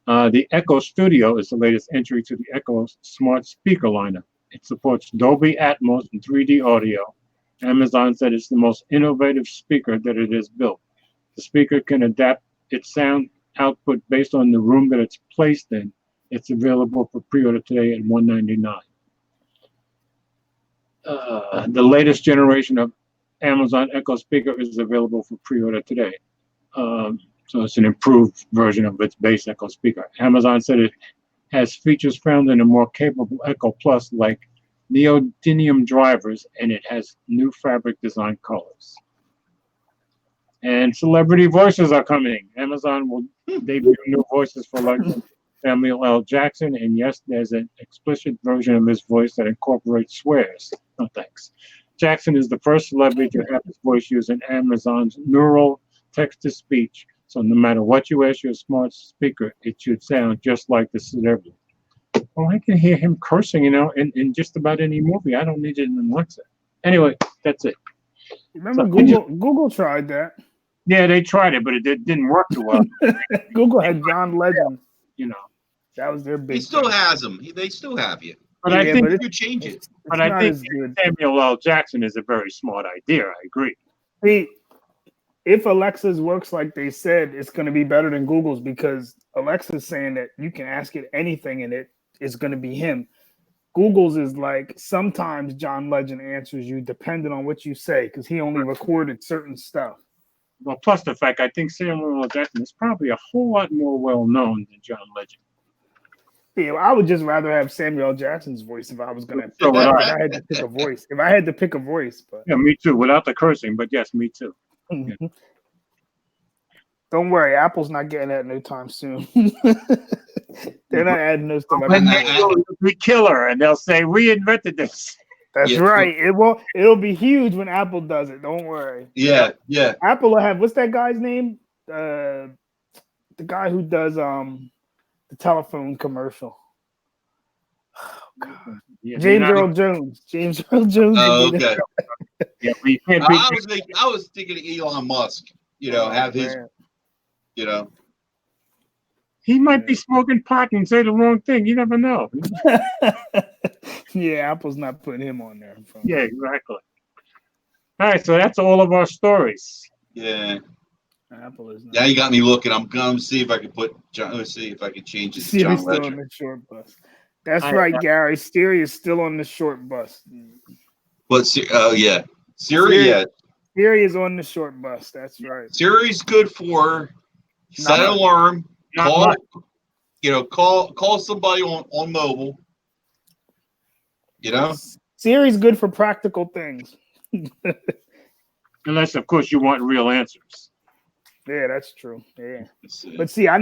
The Echo Studio is the latest entry to the Echo smart speaker lineup. It supports Dolby Atmos and 3D audio. Amazon said it's the most innovative speaker that it has built. The speaker can adapt its sound output based on the room that it's placed in. It's available for pre-order today at $199. The latest generation of Amazon Echo speaker is available for pre-order today. So it's an improved version of its base Echo speaker. Amazon said it has features found in a more capable Echo Plus, like neodymium drivers, and it has new fabric design colors. And celebrity voices are coming. Amazon will debut new voices for legend Samuel L. Jackson, and yes, there's an explicit version of his voice that incorporates swears. No thanks. Jackson is the first celebrity to have his voice used in Amazon's neural text-to-speech. So no matter what you ask your smart speaker, it should sound just like the celebrity. Well, I can hear him cursing, in just about any movie. I don't need it in Alexa. Anyway, that's it. Remember, So, Google tried that. Yeah, they tried it, but it didn't work too well. Google had John Legend. you know. That was their big. He still thing. has them. They still have you. But Yeah, I think, but You could change it. It's but I not think as good. Samuel L. Jackson is a very smart idea. I agree. See, if Alexa's works like they said, it's going to be better than Google's because Alexa's saying that you can ask it anything and it is going to be him. Google's is like sometimes John Legend answers you depending on what you say because he only recorded certain stuff. Well, plus the fact I think Samuel L. Jackson is probably a whole lot more well known than John Legend. Yeah, I would just rather have Samuel L. Jackson's voice if I was going to. So would If I. I had to pick a voice. If I had to pick a voice, but Yeah, me too. Without the cursing, but yes, me too. don't worry, Apple's not getting that no time soon. They're not adding those stuff. When they go, we kill her, and they'll say we invented this. That's Yeah. right. It'll be huge when Apple does it. Don't worry. Yeah. Apple will have what's that guy's name? The guy who does the telephone commercial. Yeah, James Earl Jones. James Earl Jones. Oh, will be there. okay. Yeah, we can't be. I was thinking of Elon Musk. Have his. Man. He might be smoking pot and say the wrong thing. You never know. Yeah, Apple's not putting him on there. Yeah, exactly. All right, so that's all of our stories. Yeah. Apple is not. Now you got me looking. I'm going to see if I can put John. Let's see if I can change it to Siri's John still on Legend. the short bus. That's I- right, Gary. Siri is still on the short bus. But yeah, Siri. Yeah, Siri is on the short bus. That's right. Siri's good for set an Not- alarm. Not Call. much. Call somebody on mobile. Siri's good for practical things. Unless, of course, you want real answers. Yeah, that's true. Yeah. Let's see. But see, I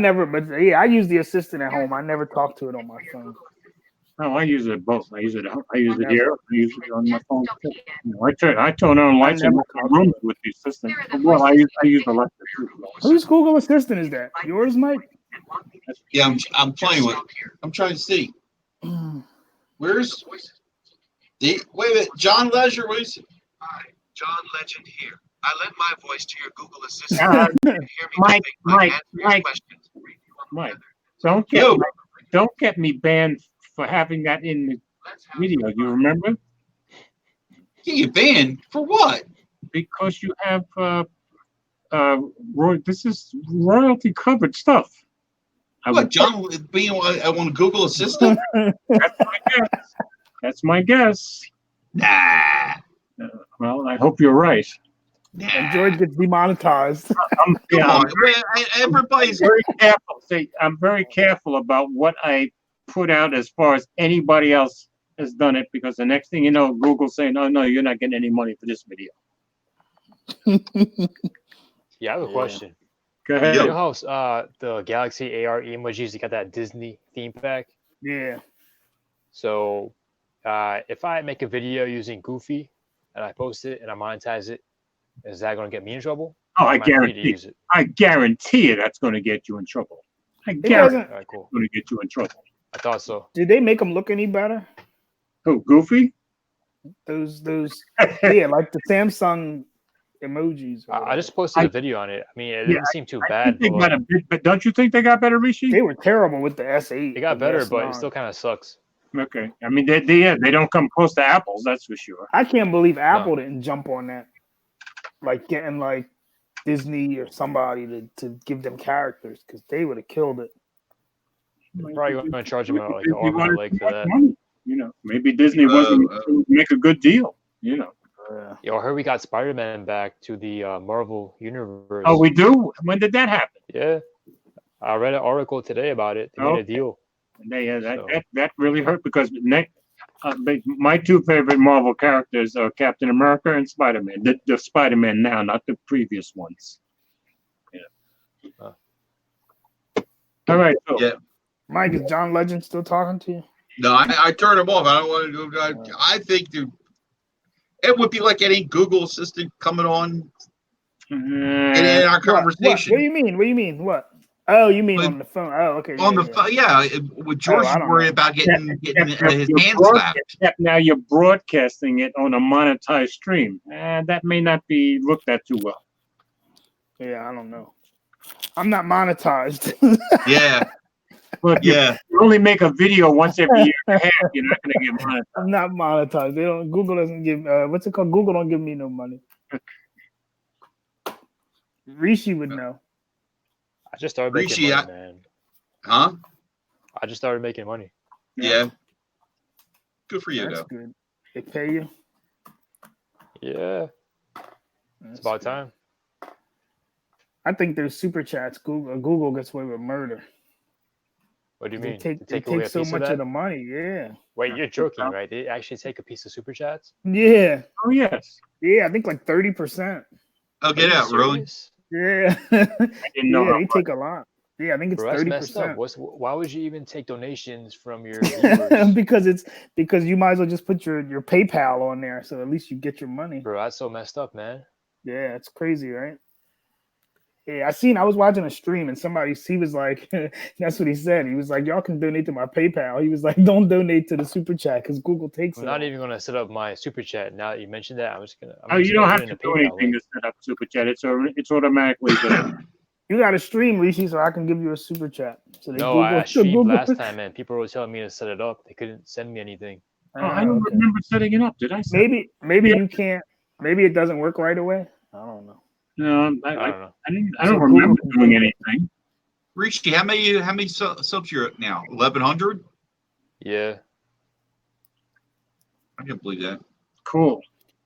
use the assistant at home. I never talk to it on my phone. No, I use it both. I use it here. I use it on my phone too. I turn on lights in never my room with the assistant. Well, I use Alexa too. Whose Google Assistant is that? Yours, Mike? Yeah, I'm playing with. I'm trying to see. Where's wait a minute, John Leisure. What is it? Hi, John Legend here. I lent my voice to your Google Assistant. Uh, You can hear me Mike, typing. I Mike, answer your Mike. questions. Read you on Mike. weather. Don't get me banned for having that in the Let's have video. You remember? Get you banned for what? Because you have this is royalty covered stuff. What, John being on Google Assistant? That's my guess. Nah. Well, I hope you're right. And George gets demonetized. I'm, yeah, Come I'm on, man, everybody's very careful. See, I'm very careful about what I put out as far as anybody else has done it, because the next thing you know, Google's saying, "Oh no, you're not getting any money for this video." Yeah, I have a Yeah. question. Go ahead. You know how the Galaxy AR emojis, they got that Disney theme pack? Yeah. So if I make a video using Goofy and I post it and I monetize it, is that going to get me in trouble? Oh, Or I am free to guarantee. use it? I guarantee you that's going to get you in trouble. I It guarantee doesn't. All right, cool. it's going to get you in trouble. I thought so. Did they make them look any better? Who, Goofy? Those yeah, like the Samsung emojis. or I just posted I- a video on it. I mean, it Yeah, didn't seem too I bad, think they got but a bit, but don't you think they got better, Rishi? they were terrible with the S8. it got and the better, but S9. it still kind of sucks. Okay. I mean, they don't come close to Apple's, that's for sure. I can't believe Apple didn't jump on that. Like getting like Disney or somebody to give them characters because they would have killed it. They're probably going to charge him like an Disney arm and a wanted leg too for much that. money, you know, maybe Disney wasn't to make a good deal, you know. Yo, I heard we got Spider-Man back to the Marvel universe. Oh, we do? When did that happen? Yeah, I read an article today about it. They made a Okay. deal. That really hurt because my two favorite Marvel characters are Captain America and Spider-Man. The Spider-Man now, not the previous ones. Yeah. All right. So, Yeah. Mike, is John Legend still talking to you? No, I turned him off. I don't want to go. I think it would be like any Google Assistant coming on in our conversation. What do you mean? What do you mean? What? Oh, you mean But- on the phone? Oh, okay. On the phone, yeah. With George I don't worried know. about getting his you're hands slapped. except now you're broadcasting it on a monetized stream, and that may not be looked at too well. Yeah, I don't know. I'm not monetized. Yeah, But if yeah. you only make a video once every year and a half, you're not going to get monetized. I'm not monetized. They don't. Google doesn't give. What's it called? Google don't give me no money. Rishi would know. I just started making Rishi, money, man. Huh? I just started making money. Yeah. Good for you, That's though. good. They pay you. Yeah, That's it's about good. time. I think there's super chats. Google gets away with murder. What do you They mean? take They away a so piece much of of that? the money. Yeah. Wait, you're joking, right? They actually take a piece of super chats? Yeah. Oh, yes. Yeah. I think like 30%. Oh, get Are you out, really? serious? Yeah. I didn't know Yeah, how they much. take a lot. Yeah, I think it's Bro, that's messed up. 30%. Why would you even take donations from your viewers? because you might as well just put your PayPal on there, so at least you get your money. Bro, that's so messed up, man. Yeah, it's crazy, right? Yeah, I was watching a stream and he was like, that's what he said. He was like, y'all can donate to my PayPal. He was like, don't donate to the super chat because Google takes I'm it. not all. even gonna set up my super chat. Now that you mentioned that, I'm Oh, just you don't gonna have put to in do a PayPal anything link. to set up Super Chat. It's automatically done. You got to stream, Rishi, so I can give you a super chat. So No, I streamed last time, and people were telling me to set it up. They couldn't send me anything. Oh, I don't Okay. remember setting it up. Did I? Set it? Maybe Yeah. you can't. Maybe it doesn't work right away. I don't know. No, I don't know. I don't So remember Google- doing anything. Rishi, how many subs you're at now? 1,100? Yeah. I can't believe that. Cool.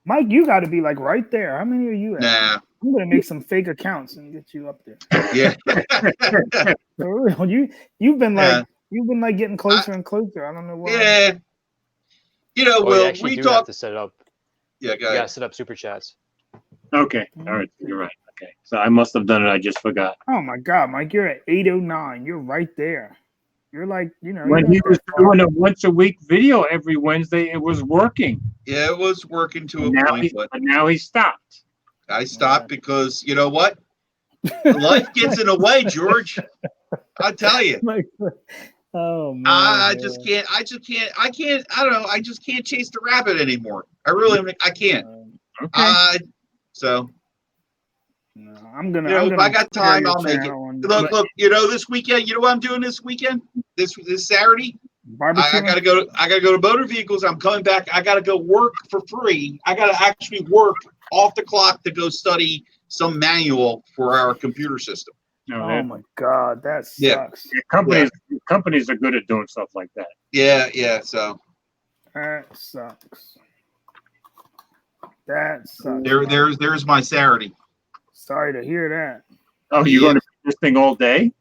Mike, you got to be like right there. How many are you at? Nah. I'm gonna make some fake accounts and get you up there. Yeah. For real, you've been Yeah. like getting closer and closer. I don't know why. Yeah. You know, Oh, you Will, actually we do have talk. to set it up. Yeah, go You ahead. gotta set up super chats. Okay. All right. You're right. Okay. So I must have done it. I just forgot. Oh my God, Mike, you're at 809. You're right there. You're like, When you're he not was that far. doing a once a week video every Wednesday, it was working. Yeah, it was working to a Now point, but but now he stopped. I stopped because you know what? Life gets in the way, George. I tell you. Like, oh man, I man. just can't. I don't know. I just can't chase the rabbit anymore. I can't. Okay. So No, I'm gonna. You know, I'm if gonna I got share time, your I'll make it. channel and look. You know, this weekend. You know what I'm doing this weekend? This Saturday. barbecue. I gotta go. I gotta go to motor vehicles. I'm coming back. I gotta go work for free. I gotta actually work off the clock to go study some manual for our computer system. No, Oh my God, that Yeah. sucks. companies are good at doing stuff like that. Yeah. So That sucks. That sucks. there's my Saturday. Sorry to hear that. Oh, you're going to do this thing all day?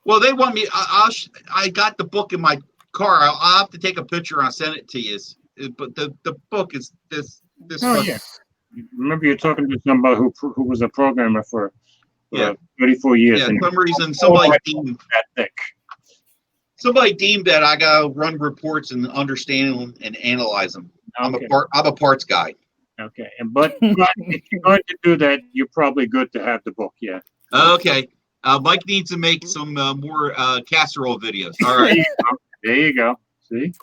Well, they want me. I got the book in my car. I'll have to take a picture and I'll send it to you. But the book is this. Oh, yeah. Remember, you're talking to somebody who was a programmer for Yeah. 34 years. Yeah. and For some reason, somebody deemed that thick. that I gotta run reports and understand them and analyze them. Okay. I'm a parts guy. Okay. But if you're going to do that, you're probably good to have the book. Yeah. Okay. Mike needs to make some more casserole videos. All right. There you go. See?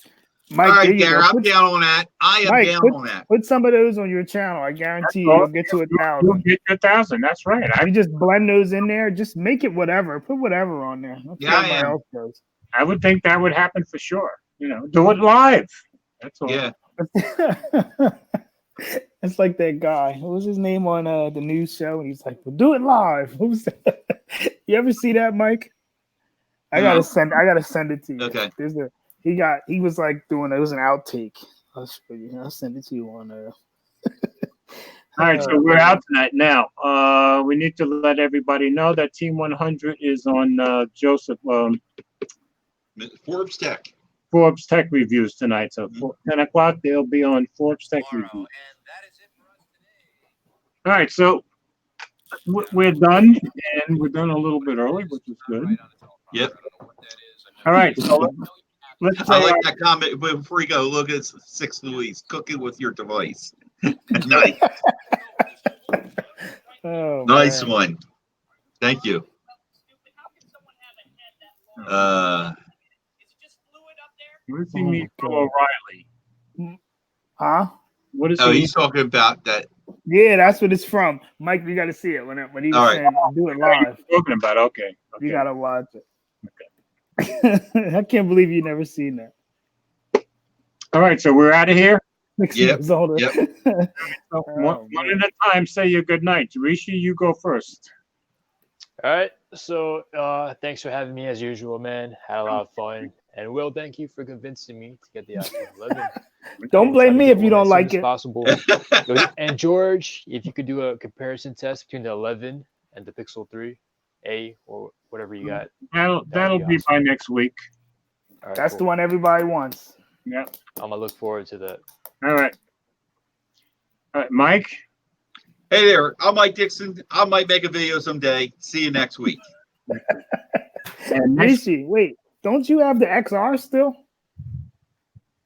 Mike, All there right, you Darren. go. I'm down on that. I am Mike, down on that. Put some of those on your channel. I guarantee you, you'll get to You'll 1,000. get your 1,000. That's right. You just blend those in there. Just make it whatever. Put whatever on there. That's Yeah, I what everybody am. else does. I would think that would happen for sure. You know, do it live. That's all. Yeah. It's like that guy. What was his name on the news show? And he's like, "We'll do it live." Who's that? You ever see that, Mike? I gotta send it to you. Okay. He was like doing it was an outtake. I'll show you. I'll send it to you on All right, so we're out tonight. Now, we need to let everybody know that Team 100 is on Joseph Forbes Tech. Forbes Tech Reviews tonight. So 10 o'clock, they'll be on Forbes Tech Reviews. All right, so we're done, and we're done a little bit early, which is good. Yep. All right, so let's I say like that comment. But before you go, look at 6 Louise. Cooking with your device. Nice. Oh, Nice man. one. Thank you. what does he mean for O'Reilly? Huh? What is he? He's talking about that. Yeah, that's what it's from. Mike, you got to see it when he was All right. saying do it live. Talking about? Okay. You got to watch it. Okay. I can't believe you never seen that. All right, so we're out of here. 6 Yep, years older. yep. So Oh, one man. at a time, say your good night. Rishi, you go first. All right. So thanks for having me as usual, man. Had a lot of fun. And Will, thank you for convincing me to get the iPhone 11. Don't blame me if you don't like it. Possible. And George, if you could do a comparison test between the 11 and the Pixel 3A or whatever you got. That'll be awesome. by next week. All right, That's the cool. one everybody wants. Yeah. I'm gonna look forward to that. All right. All right, Mike. Hey there. I'm Mike Dixon. I might make a video someday. See you next week. And next, Rishi, wait, don't you have the XR still?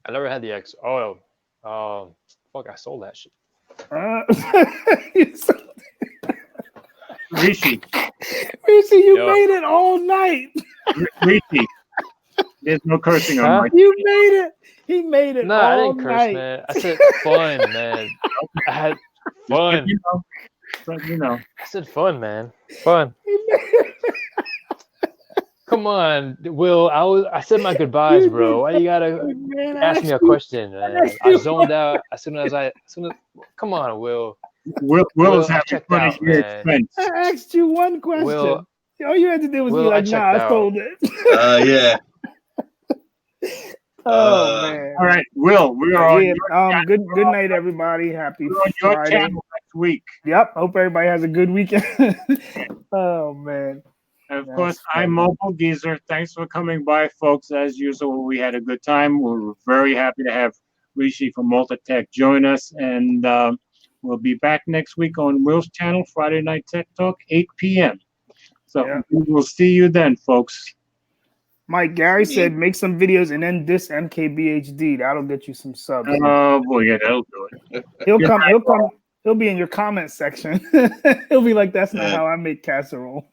I never had the X. Oh, fuck! I sold that shit. Rishi. Rishi, you Yo. made it all night. Rishi. There's no cursing on Huh? Mike. You made it. He made it No, I all didn't curse, night. man. I said fun, man. I had fun. You know. I said fun, man. Fun. He made it. Come on, Will. I said my goodbyes, bro. Why you gotta Man, ask me a question, man? I zoned out as soon as come on, Will. Will Will, is I having checked fun out, at your man. expense. I asked you one question. Will- All you had to do was be Will, I like, "Nah, checked I out." sold it." Yeah. Oh man. All right, Will, we are on, Yeah, good night, everybody. Happy we're on your Friday. channel next week. Yep. Hope everybody has a good weekend. Oh man. And of That's course, funny. I'm Mobile Geezer. Thanks for coming by, folks. As usual, we had a good time. We're very happy to have Rishi from Multitech join us. And we'll be back next week on Will's channel, Friday Night Tech Talk, 8 p.m. So Yeah. we will see you then, folks. Mike, Gary said make some videos and then diss MKBHD. That'll get you some subs. Oh, boy, yeah, that'll do it. He'll come. He'll be in your comment section. He'll be like, "That's not Yeah. how I make casserole."